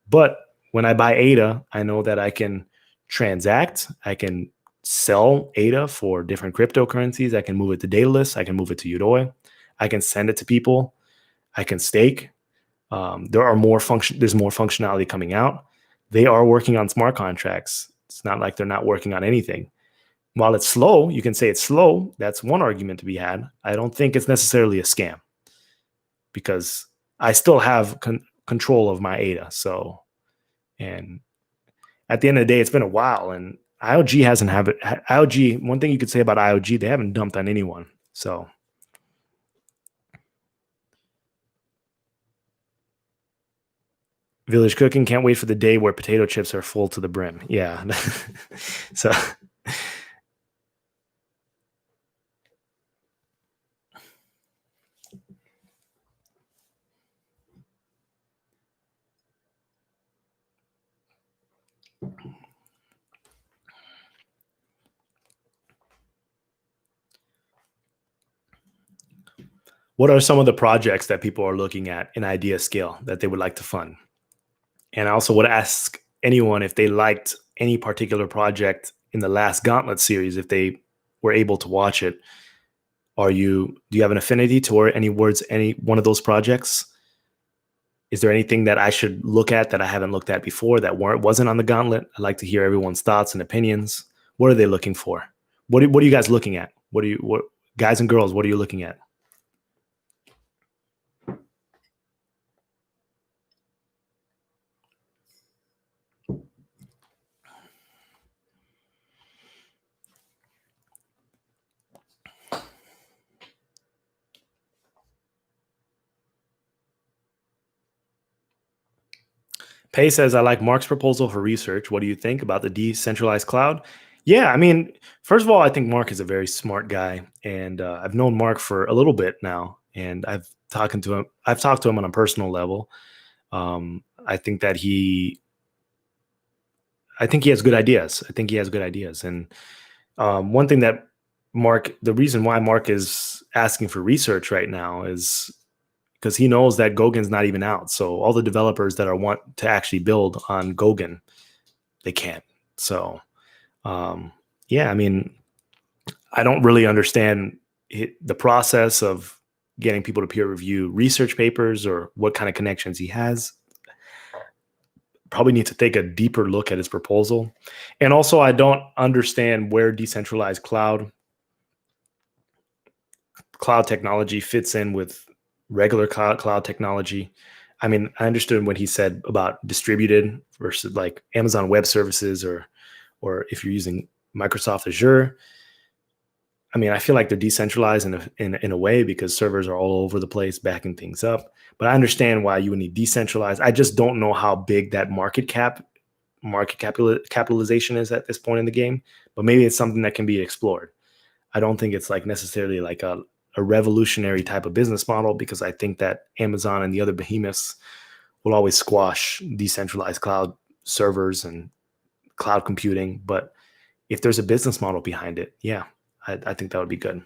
But when I buy ADA, I know that I can transact. I can sell ADA for different cryptocurrencies. I can move it to Daedalus. I can move it to Yodoi. I can send it to people. I can stake. There's more functionality coming out. They are working on smart contracts. It's not like they're not working on anything. While it's slow, you can say it's slow. That's one argument to be had. I don't think it's necessarily a scam because I still have control of my ADA. So, and at the end of the day, it's been a while, and IOG hasn't have it. IOG, one thing you could say about IOG, they haven't dumped on anyone. So, Village cooking, can't wait for the day where potato chips are full to the brim. Yeah. So what are some of the projects that people are looking at in idea scale that they would like to fund? And I also would ask anyone if they liked any particular project in the last Gauntlet series, if they were able to watch it. Do you have an affinity toward any one of those projects? Is there anything that I should look at that I haven't looked at before that wasn't on the Gauntlet? I'd like to hear everyone's thoughts and opinions. What are they looking for? What are you guys looking at? What guys and girls, what are you looking at? Pay says, I like Mark's proposal for research. What do you think about the decentralized cloud? Yeah, I mean, first of all, I think Mark is a very smart guy, and I've known Mark for a little bit now, and I've talked to him on a personal level. I think that I think he has good ideas. I think he has good ideas, and one thing that the reason why Mark is asking for research right now is because he knows that Gogan's not even out. So all the developers that are want to actually build on Gogan, they can't. So yeah, I mean, I don't really understand the process of getting people to peer review research papers or what kind of connections he has. Probably need to take a deeper look at his proposal. And also, I don't understand where decentralized cloud technology fits in with regular cloud technology. I mean, I understood what he said about distributed versus like Amazon Web Services or if you're using Microsoft Azure. I mean, I feel like they're decentralized in a way because servers are all over the place backing things up. But I understand why you would need decentralized. I just don't know how big that capitalization is at this point in the game. But maybe it's something that can be explored. I don't think it's like necessarily like a revolutionary type of business model because I think that Amazon and the other behemoths will always squash decentralized cloud servers and cloud computing. But if there's a business model behind it, yeah, I think that would be good.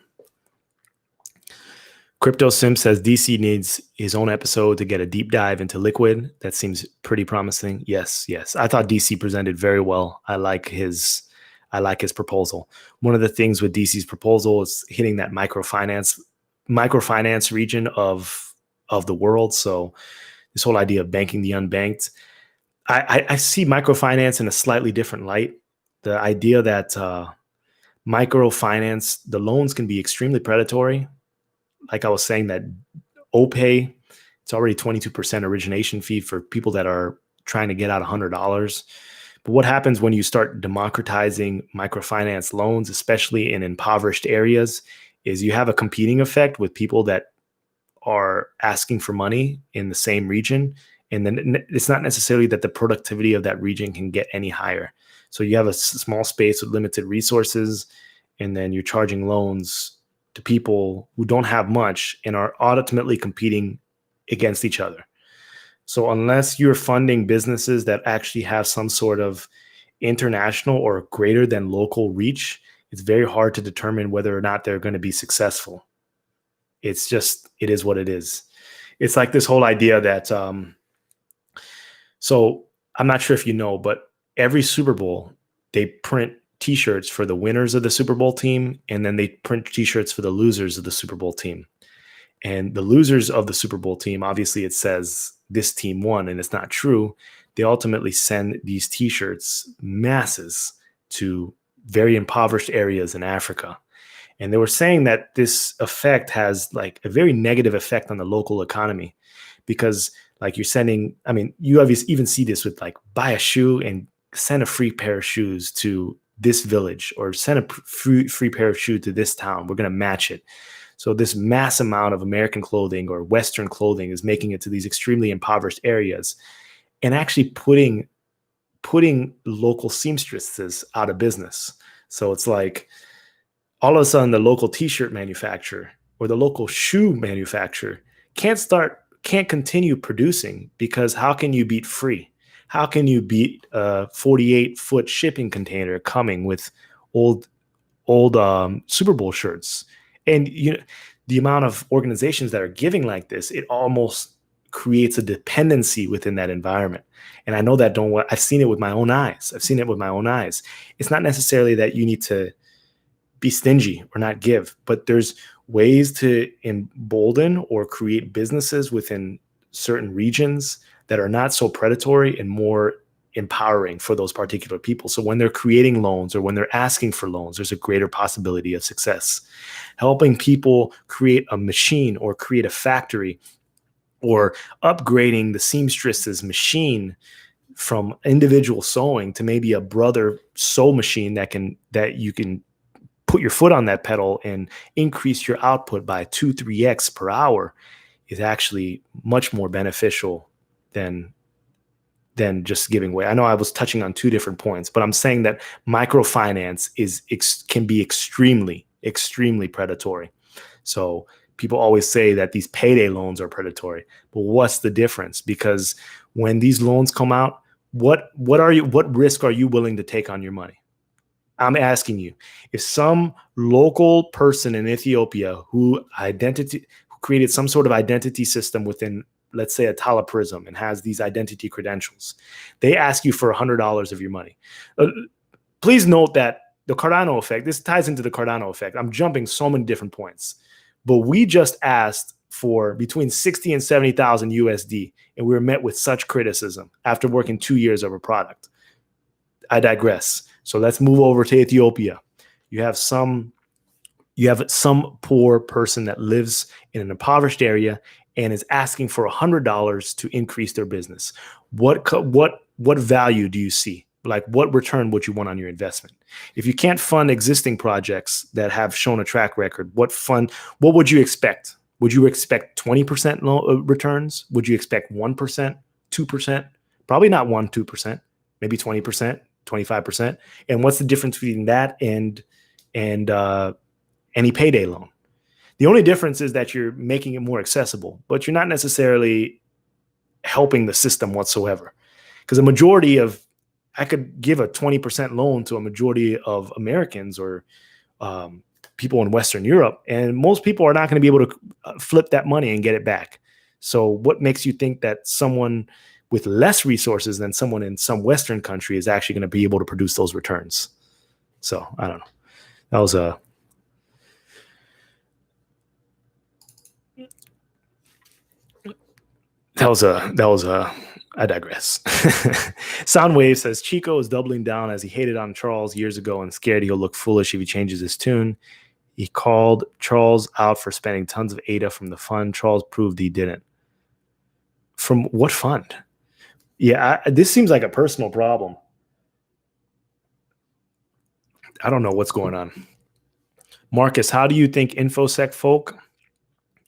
Crypto Sim says DC needs his own episode to get a deep dive into Liquid. That seems pretty promising. Yes, yes. I thought DC presented very well. I like his proposal. One of the things with DC's proposal is hitting that microfinance region of the world. So this whole idea of banking the unbanked, I see microfinance in a slightly different light. The idea that microfinance, the loans can be extremely predatory. Like I was saying, that OPay, it's already 22% origination fee for people that are trying to get out $100. But what happens when you start democratizing microfinance loans, especially in impoverished areas, is you have a competing effect with people that are asking for money in the same region. And then it's not necessarily that the productivity of that region can get any higher. So you have a small space with limited resources, and then you're charging loans to people who don't have much and are ultimately competing against each other. So unless you're funding businesses that actually have some sort of international or greater than local reach, it's very hard to determine whether or not they're going to be successful. It is what it is. It's like this whole idea that, so I'm not sure if you know, but every Super Bowl, they print t-shirts for the winners of the Super Bowl team, and then they print t-shirts for the losers of the Super Bowl team. And the losers of the Super Bowl team, obviously it says this team won, and it's not true. They ultimately send these t-shirts masses to very impoverished areas in Africa. And they were saying that this effect has like a very negative effect on the local economy because like you're sending, I mean, you obviously even see this with like buy a shoe and send a free pair of shoes to this village or send a free pair of shoes to this town. We're going to match it. So this mass amount of American clothing or Western clothing is making it to these extremely impoverished areas. and actually putting local seamstresses out of business. So it's like all of a sudden the local t-shirt manufacturer or the local shoe manufacturer can't continue producing, because how can you beat free? How can you beat a 48-foot shipping container coming with old Super Bowl shirts? And the amount of organizations that are giving like this, it almost creates a dependency within that environment. And I know that I've seen it with my own eyes. It's not necessarily that you need to be stingy or not give, but there's ways to embolden or create businesses within certain regions that are not so predatory and more empowering for those particular people. So when they're creating loans or when they're asking for loans, there's a greater possibility of success. Helping people create a machine or create a factory, or upgrading the seamstress's machine from individual sewing to maybe a brother sew machine that you can put your foot on that pedal and increase your output by 2-3x per hour, is actually much more beneficial than just giving away. I know I was touching on two different points, but I'm saying that microfinance can be extremely predatory. So people always say that these payday loans are predatory, but what's the difference? Because when these loans come out, what risk are you willing to take on your money? I'm asking you, if some local person in Ethiopia who created some sort of identity system within, let's say, a Tala Prism, and has these identity credentials, they ask you for $100 of your money. Please note that the Cardano effect, this ties into the Cardano effect. I'm jumping so many different points, but we just asked for between 60 and 70,000 USD, and we were met with such criticism after working 2 years of a product. I digress. So let's move over to Ethiopia. You have some poor person that lives in an impoverished area and is asking for $100 to increase their business. What value do you see? Like, what return would you want on your investment? If you can't fund existing projects that have shown a track record, what would you expect? Would you expect 20% returns? Would you expect 1%, 2%? Probably not 1, 2%, maybe 20%, 25%. And what's the difference between that and any payday loan? The only difference is that you're making it more accessible, but you're not necessarily helping the system whatsoever. Because I could give a 20% loan to a majority of Americans or people in Western Europe, and most people are not going to be able to flip that money and get it back. So what makes you think that someone with less resources than someone in some Western country is actually going to be able to produce those returns? So I don't know. I digress. Soundwave says Chico is doubling down as he hated on Charles years ago and scared he'll look foolish if he changes his tune. He called Charles out for spending tons of ADA from the fund. Charles proved he didn't. From what fund? Yeah, this seems like a personal problem. I don't know what's going on. Marcus, how do you think InfoSec folk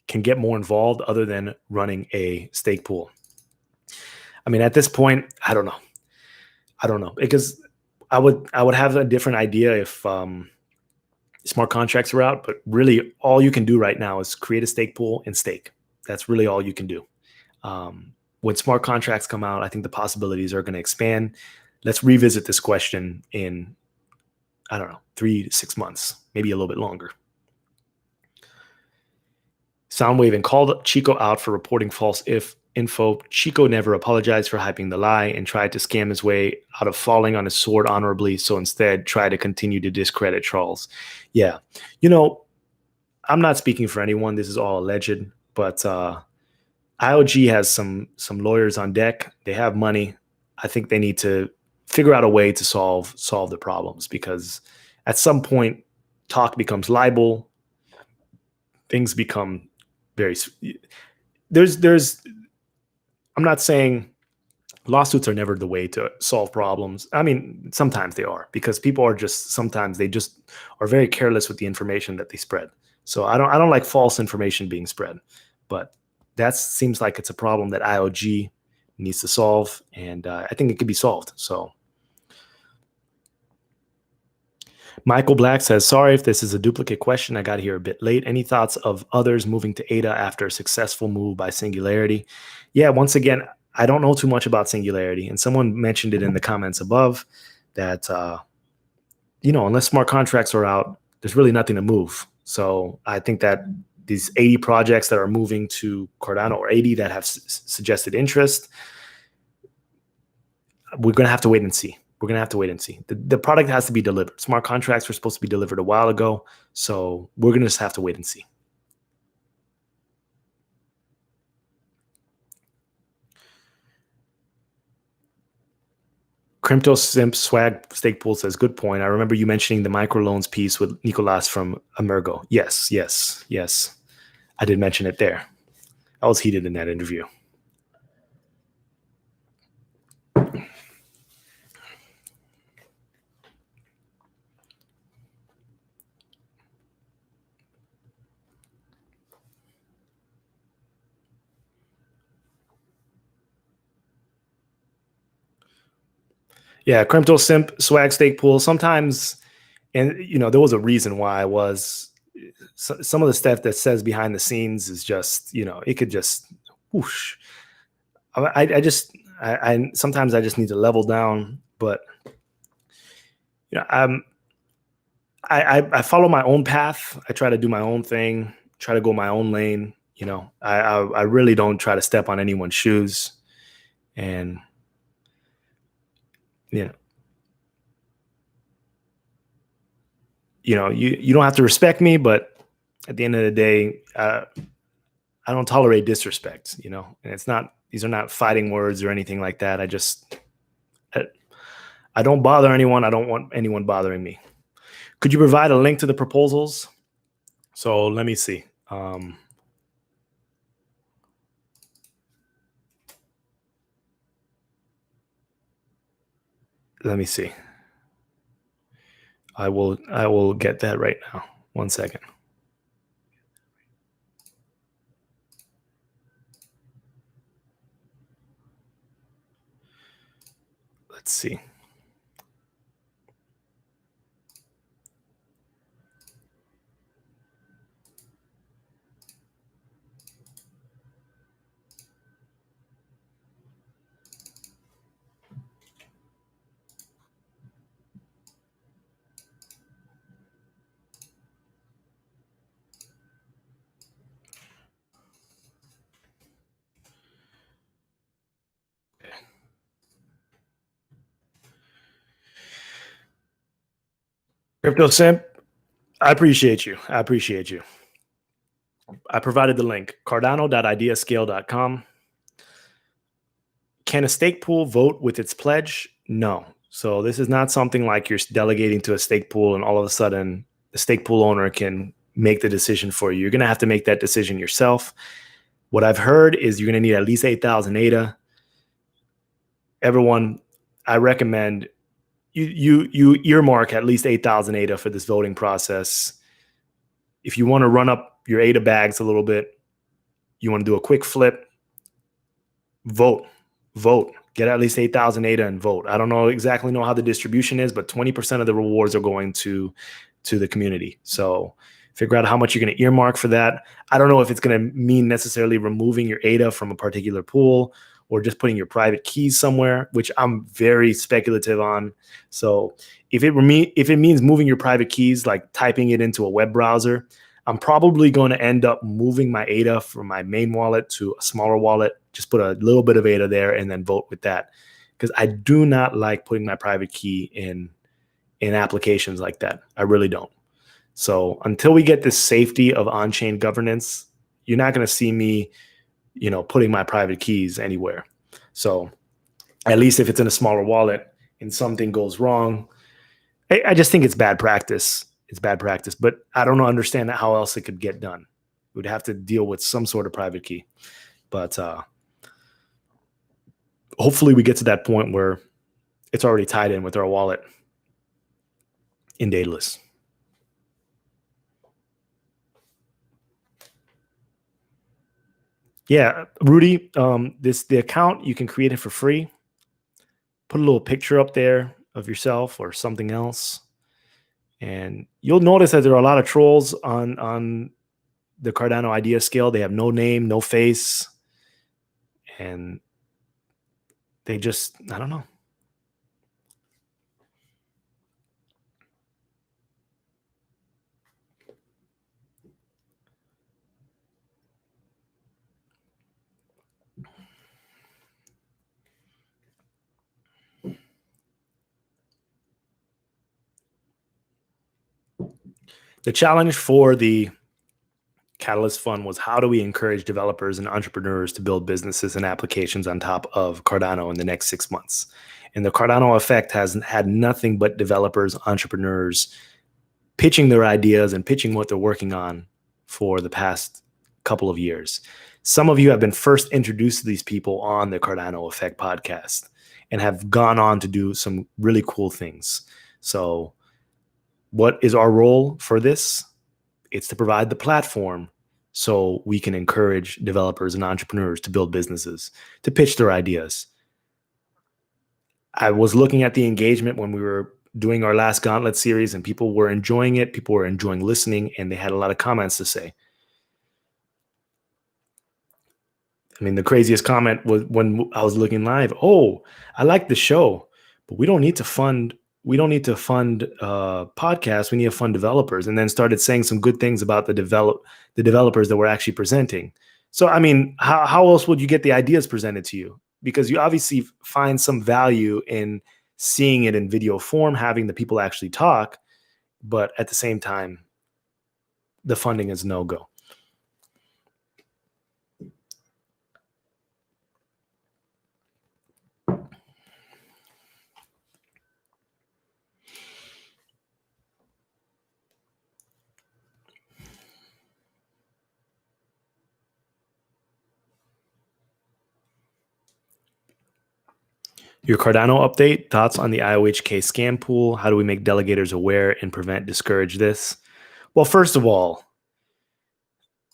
can get more involved other than running a stake pool? I mean, at this point, I don't know, because I would have a different idea if smart contracts were out, but really all you can do right now is create a stake pool and stake. That's really all you can do. When smart contracts come out, I think the possibilities are going to expand. Let's revisit this question in, 3 to 6 months, maybe a little bit longer. Soundwave and called Chico out for reporting false info. Chico never apologized for hyping the lie and tried to scam his way out of falling on his sword honorably. So instead, try to continue to discredit Charles. Yeah. I'm not speaking for anyone. This is all alleged, but IOG has some lawyers on deck. They have money. I think they need to figure out a way to solve the problems, because at some point, talk becomes libel. Things become very. I'm not saying lawsuits are never the way to solve problems. I mean, sometimes they are, because people are sometimes they just are very careless with the information that they spread. So I don't like false information being spread, but that seems like it's a problem that IOG needs to solve, and I think it could be solved. So Michael Black says, sorry if this is a duplicate question. I got here a bit late. Any thoughts of others moving to ADA after a successful move by Singularity? Yeah, once again, I don't know too much about Singularity. And someone mentioned it in the comments above that, unless smart contracts are out, there's really nothing to move. So I think that these 80 projects that are moving to Cardano, or 80 that have suggested interest, we're going to have to wait and see. We're going to have to wait and see. The product has to be delivered. Smart contracts were supposed to be delivered a while ago. So we're going to just have to wait and see. Crypto Simp Swag Stake Pool says, good point. I remember you mentioning the microloans piece with Nicolas from Emergo. Yes. I did mention it there. I was heated in that interview. Yeah, Crypto Simp Swag Stake Pool. Sometimes, and there was a reason why I was. Some of the stuff that says behind the scenes is just, it could just whoosh. I sometimes I just need to level down, but I follow my own path. I try to do my own thing, try to go my own lane. I really don't try to step on anyone's shoes, and you don't have to respect me, but at the end of the day, I don't tolerate disrespect. And these are not fighting words or anything like that. I don't bother anyone. I don't want anyone bothering me. Could you provide a link to the proposals? So let me see. Let me see. I will get that right now. 1 second. Let's see. Crypto Simp, I appreciate you. I provided the link, cardano.ideascale.com. Can a stake pool vote with its pledge? No. So this is not something like you're delegating to a stake pool and all of a sudden the stake pool owner can make the decision for you. You're going to have to make that decision yourself. What I've heard is you're going to need at least 8,000 ADA. Everyone, I recommend you earmark at least 8,000 ADA for this voting process. If you want to run up your ADA bags a little bit, you want to do a quick flip, vote, get at least 8,000 ADA and vote. I don't exactly know how the distribution is, but 20% of the rewards are going to the community. So figure out how much you're going to earmark for that. I don't know if it's going to mean necessarily removing your ADA from a particular pool or just putting your private keys somewhere, which I'm very speculative on. So if it means moving your private keys, like typing it into a web browser, I'm probably going to end up moving my ADA from my main wallet to a smaller wallet, just put a little bit of ADA there and then vote with that. Because I do not like putting my private key in applications like that. I really don't. So until we get this safety of on-chain governance, you're not going to see me, putting my private keys anywhere. So at least if it's in a smaller wallet and something goes wrong, I just think it's bad practice. It's bad practice, but I don't understand how else it could get done. We'd have to deal with some sort of private key, but hopefully we get to that point where it's already tied in with our wallet in Daedalus. Yeah, Rudy, the account, you can create it for free. Put a little picture up there of yourself or something else, and you'll notice that there are a lot of trolls on the Cardano idea scale. They have no name, no face, and they just, I don't know. The challenge for the Catalyst Fund was, how do we encourage developers and entrepreneurs to build businesses and applications on top of Cardano in the next 6 months? And the Cardano effect has had nothing but developers, entrepreneurs pitching their ideas and pitching what they're working on for the past couple of years. Some of you have been first introduced to these people on the Cardano Effect podcast and have gone on to do some really cool things. So what is our role for this? It's to provide the platform so we can encourage developers and entrepreneurs to build businesses, to pitch their ideas. I was looking at the engagement when we were doing our last Gauntlet series, and people were enjoying it. People were enjoying listening, and they had a lot of comments to say. I mean, the craziest comment was when I was looking live. Oh, I like the show, but we don't need to fund podcasts. We need to fund developers. And then started saying some good things about the developers that were actually presenting. So, I mean, how else would you get the ideas presented to you? Because you obviously find some value in seeing it in video form, having the people actually talk, but at the same time, the funding is no go. Your Cardano update, thoughts on the IOHK scam pool? How do we make delegators aware and discourage this? Well, first of all,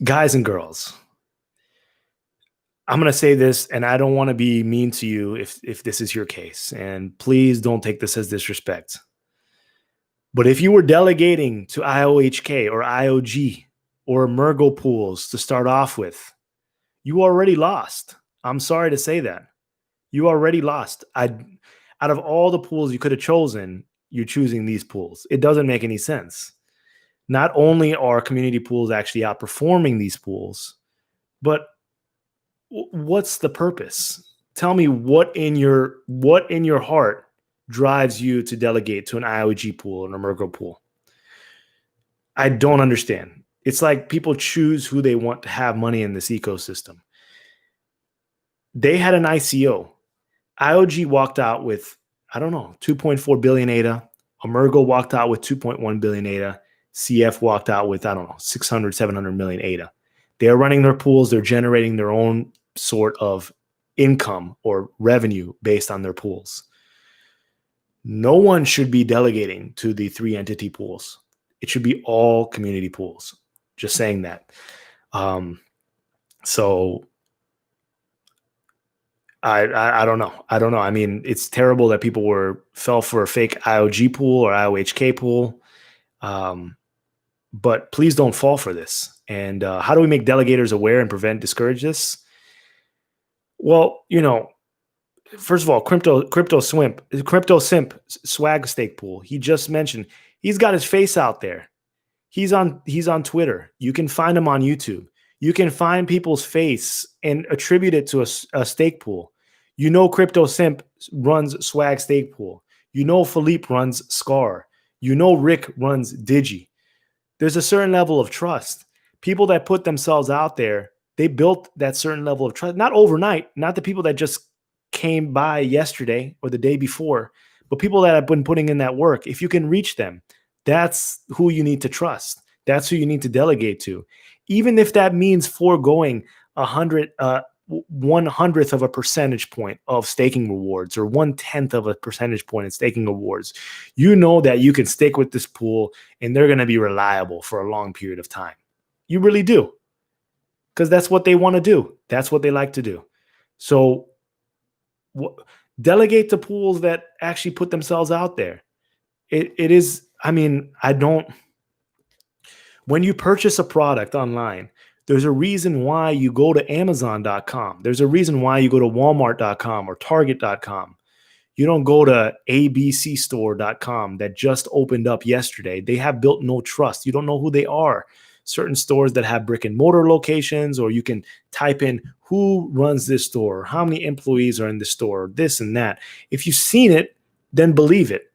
guys and girls, I'm going to say this, and I don't want to be mean to you if this is your case, and please don't take this as disrespect. But if you were delegating to IOHK or IOG or Mergo pools to start off with, you already lost. I'm sorry to say that. You already lost. Out of all the pools you could have chosen, you're choosing these pools. It doesn't make any sense. Not only are community pools actually outperforming these pools, but what's the purpose? Tell me what in your heart drives you to delegate to an IOG pool and a Mergo pool. I don't understand. It's like people choose who they want to have money in this ecosystem. They had an ICO. IOG walked out with, I don't know, 2.4 billion ADA. Emergo walked out with 2.1 billion ADA. CF walked out with, I don't know, 600, 700 million ADA. They're running their pools. They're generating their own sort of income or revenue based on their pools. No one should be delegating to the 3 entity pools. It should be all community pools. Just saying that. So I don't know. I don't know. I mean, it's terrible that people fell for a fake IOG pool or IOHK pool. But please don't fall for this. And how do we make delegators aware and discourage this? Well, first of all, Crypto Simp swag stake pool. He just mentioned he's got his face out there. He's on Twitter. You can find him on YouTube. You can find people's face and attribute it to a stake pool. Crypto Simp runs swag stake pool. Philippe runs Scar. Rick runs Digi. There's a certain level of trust. People that put themselves out there, they built that certain level of trust, not overnight, not the people that just came by yesterday or the day before, but people that have been putting in that work. If you can reach them, that's who you need to trust. That's who you need to delegate to. Even if that means foregoing 1/100th of a percentage point of staking rewards or 1/10 of a percentage point in staking rewards, that you can stick with this pool and they're going to be reliable for a long period of time. You really do. because that's what they want to do. That's what they like to do. So delegate to pools that actually put themselves out there. It is, I mean, when you purchase a product online, there's a reason why you go to Amazon.com. There's a reason why you go to Walmart.com or Target.com. You don't go to abcstore.com that just opened up yesterday. They have built no trust. You don't know who they are. Certain stores that have brick and mortar locations, or you can type in who runs this store, how many employees are in the store, this and that. If you've seen it, then believe it.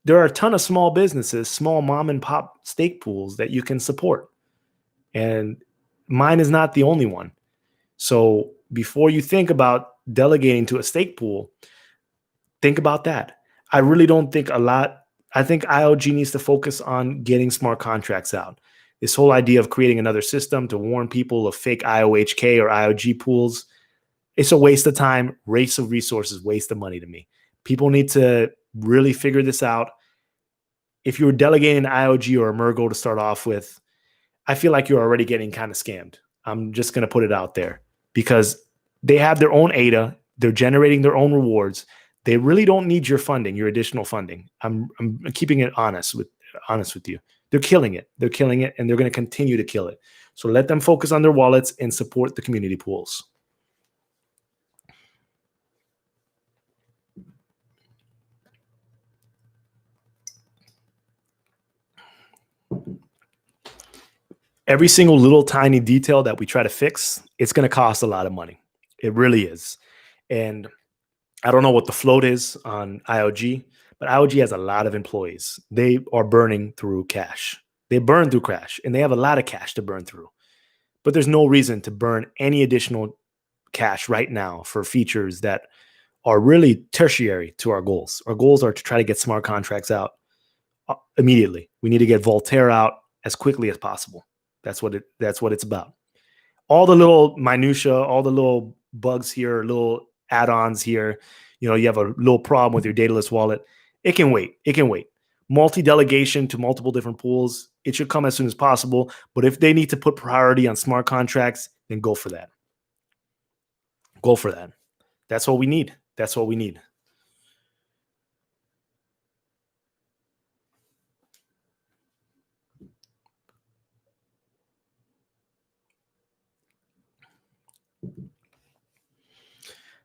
There are a ton of small businesses, small mom and pop steak pools that you can support. And mine is not the only one. So before you think about delegating to a steak pool, think about that. I really don't think I think IOG needs to focus on getting smart contracts out. This whole idea of creating another system to warn people of fake IOHK or IOG pools, it's a waste of time, waste of resources, waste of money to me. People need to really figure this out. If you were delegating an IOG or a Mergo to start off with, I feel like you're already getting kind of scammed. I'm just going to put it out there because they have their own ADA. They're generating their own rewards. They really don't need your funding, your additional funding. I'm keeping it honest with you. They're killing it. They're killing it, and they're going to continue to kill it. So let them focus on their wallets and support the community pools. Every single little tiny detail that we try to fix, it's going to cost a lot of money. It really is. And I don't know what the float is on IOG, but IOG has a lot of employees. They are burning through cash. They burn through cash, and they have a lot of cash to burn through. But there's no reason to burn any additional cash right now for features that are really tertiary to our goals. Our goals are to try to get smart contracts out immediately. We need to get Voltaire out as quickly as possible. That's what it's about. All the little minutia, all the little bugs here, little add-ons here. You have a little problem with your dataless wallet. It can wait. Multi-delegation to multiple different pools, it should come as soon as possible. But if they need to put priority on smart contracts, then go for that. Go for that. That's what we need.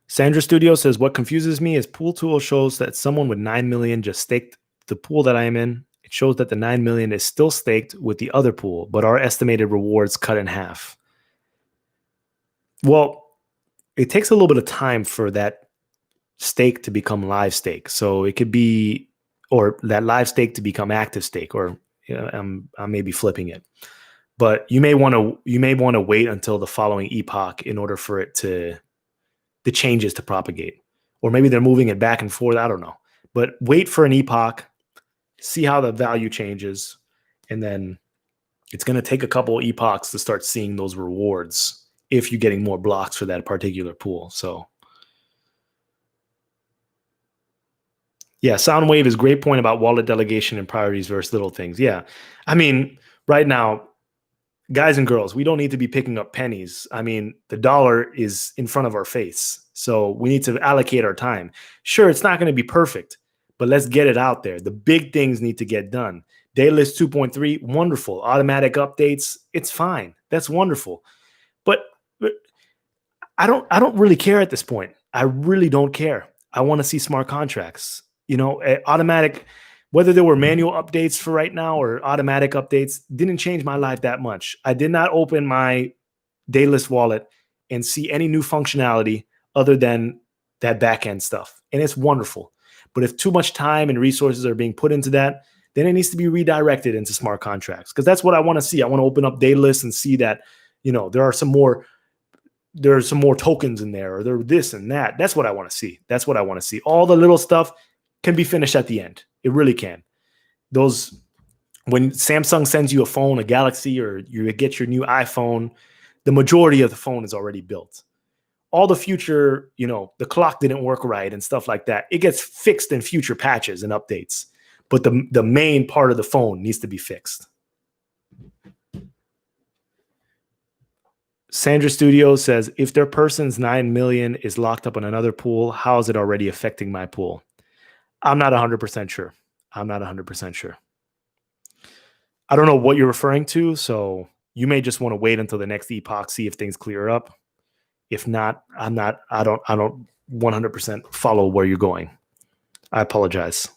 Sandra Studio says, what confuses me is Pool Tool shows that someone with 9 million just staked the pool that I am in. It shows that the 9 million is still staked with the other pool, but our estimated rewards cut in half. Well, it takes a little bit of time for that stake to become live stake. So it could be, or that live stake to become active stake, or I may be flipping it. But you may want to wait until the following epoch in order for the changes to propagate. Or maybe they're moving it back and forth. I don't know. But wait for an epoch, see how the value changes, and then it's going to take a couple of epochs to start seeing those rewards if you're getting more blocks for that particular pool. So yeah, Soundwave is a great point about wallet delegation and priorities versus little things. Yeah. I mean, right now, guys and girls, we don't need to be picking up pennies. I mean, the dollar is in front of our face. So we need to allocate our time. Sure, it's not going to be perfect, but let's get it out there. The big things need to get done. Daylist 2.3, wonderful. Automatic updates, it's fine. That's wonderful. But I don't really care at this point. I really don't care. I want to see smart contracts. Automatic, whether there were manual updates for right now or automatic updates, didn't change my life that much. I did not open my Daylist wallet and see any new functionality other than that back-end stuff. And it's wonderful. But if too much time and resources are being put into that, then it needs to be redirected into smart contracts. Because that's what I want to see. I want to open up Daylist and see that, there are some more tokens in there, or there this and that. That's what I want to see. All the little stuff can be finished at the end. It really can. When Samsung sends you a phone, a Galaxy, or you get your new iPhone, the majority of the phone is already built. All the future, the clock didn't work right and stuff like that. It gets fixed in future patches and updates. But the main part of the phone needs to be fixed. Sandra Studio says, if their person's 9 million is locked up in another pool, how is it already affecting my pool? I'm not 100% sure. I'm not 100% sure. I don't know what you're referring to, so you may just want to wait until the next epoch, see if things clear up. If not, I don't 100% follow where you're going. I apologize.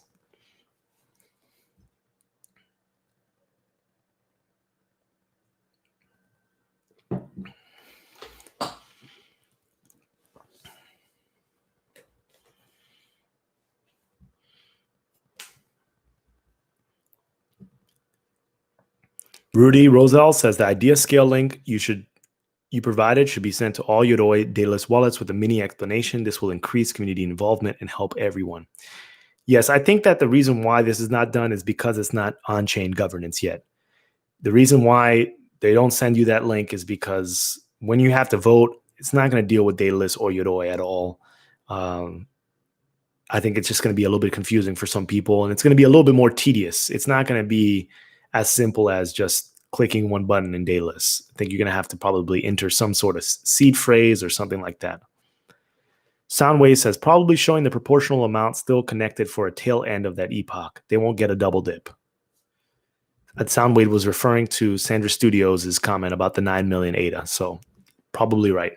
Rudy Rosell says the idea scale link you provided should be sent to all Yoroi dataless wallets with a mini explanation. This will increase community involvement and help everyone. Yes, I think that the reason why this is not done is because it's not on-chain governance yet. The reason why they don't send you that link is because when you have to vote, it's not going to deal with dataless or Yoroi at all. I think it's just going to be a little bit confusing for some people, and it's going to be a little bit more tedious. It's not going to be as simple as just clicking one button in dayless. I think you're going to have to probably enter some sort of seed phrase or something like that. Soundwave says probably showing the proportional amount still connected for a tail end of that epoch. They won't get a double dip. That Soundwave was referring to Sandra Studios' comment about the 9 million ADA, so probably right.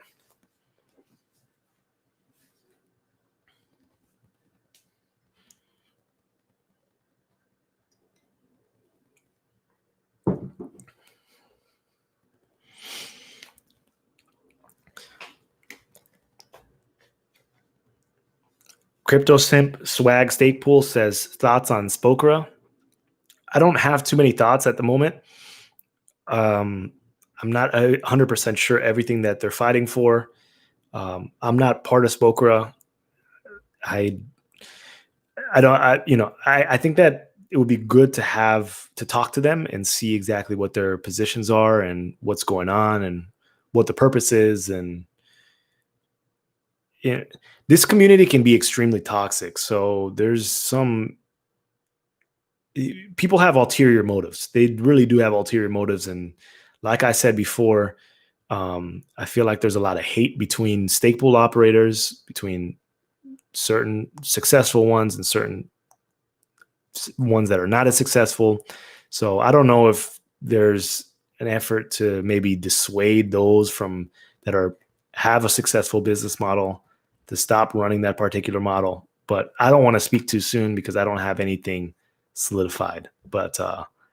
Crypto Simp Swag Stake Pool says thoughts on Spokra. I don't have too many thoughts at the moment. I'm not 100% sure everything that they're fighting for. I'm not part of Spokra. I don't. I think that it would be good to have to talk to them and see exactly what their positions are and what's going on and what the purpose is. And this community can be extremely toxic. So there's some people have ulterior motives. They really do have ulterior motives. And like I said before, I feel like there's a lot of hate between stake pool operators, between certain successful ones and certain ones that are not as successful. So I don't know if there's an effort to maybe dissuade those from that are have a successful business model to stop running that particular model. But I don't want to speak too soon because I don't have anything solidified. But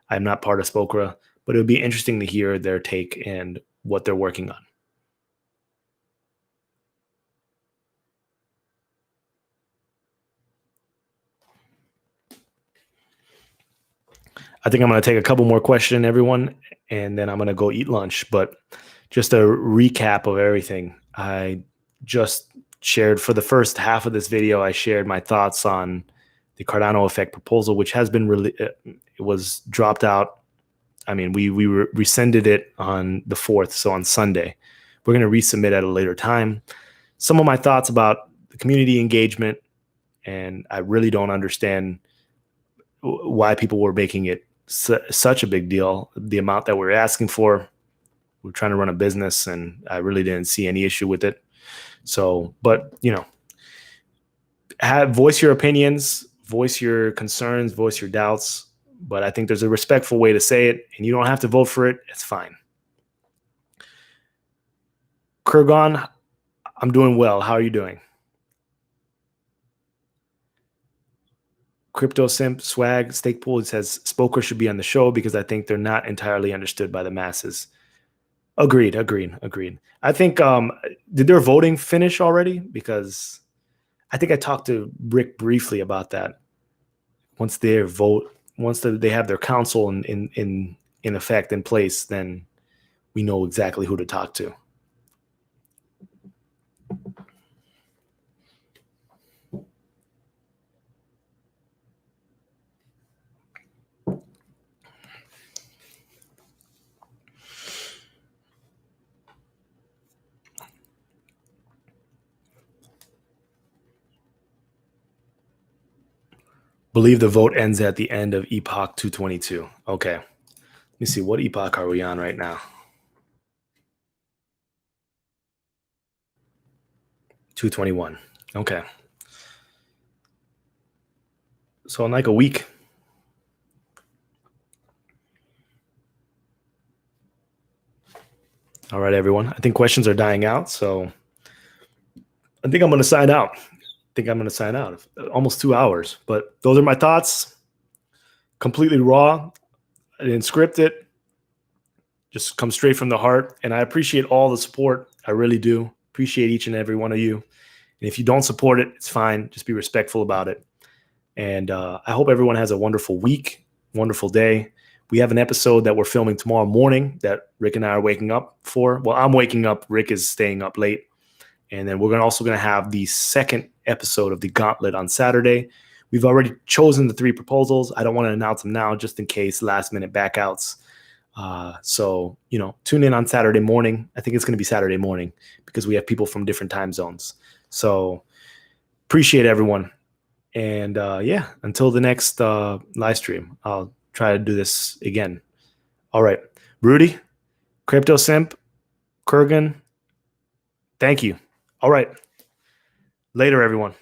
I'm not part of Spokra, but it would be interesting to hear their take and what they're working on. I think I'm going to take a couple more questions, everyone, and then I'm going to go eat lunch. But just a recap of everything. I just shared for the first half of this video, I shared my thoughts on the Cardano effect proposal, which has been it was dropped out. I mean, we rescinded it on the 4th, so on Sunday. We're going to resubmit at a later time. Some of my thoughts about the community engagement, and I really don't understand why people were making it such a big deal. The amount that we're asking for, we're trying to run a business, and I really didn't see any issue with it. So, but voice your opinions, voice your concerns, voice your doubts. But I think there's a respectful way to say it, and you don't have to vote for it. It's fine. Kurgan, I'm doing well. How are you doing? Crypto Simp Swag Stake Pool, it says Spokra should be on the show because I think they're not entirely understood by the masses. Agreed. I think did their voting finish already? Because I think I talked to Rick briefly about that. Once they have their council in effect in place, then we know exactly who to talk to. Believe the vote ends at the end of Epoch 222. Okay. Let me see. What epoch are we on right now? 221. Okay. So in like a week. All right, everyone. I think questions are dying out. So I think I'm going to sign out. Almost 2 hours. But those are my thoughts. Completely raw. I didn't script it. Just come straight from the heart. And I appreciate all the support. I really do. Appreciate each and every one of you. And if you don't support it, it's fine. Just be respectful about it. And I hope everyone has a wonderful week, wonderful day. We have an episode that we're filming tomorrow morning that Rick and I are waking up for. Well, I'm waking up. Rick is staying up late. And then we're also going to have the second episode of the Gauntlet on Saturday. We've already chosen the 3 proposals. I don't want to announce them now just in case last minute backouts. So, tune in on Saturday morning. I think it's going to be Saturday morning because we have people from different time zones. So appreciate everyone. And until the next live stream, I'll try to do this again. All right. Rudy, Crypto Simp, Kurgan, thank you. All right. Later, everyone.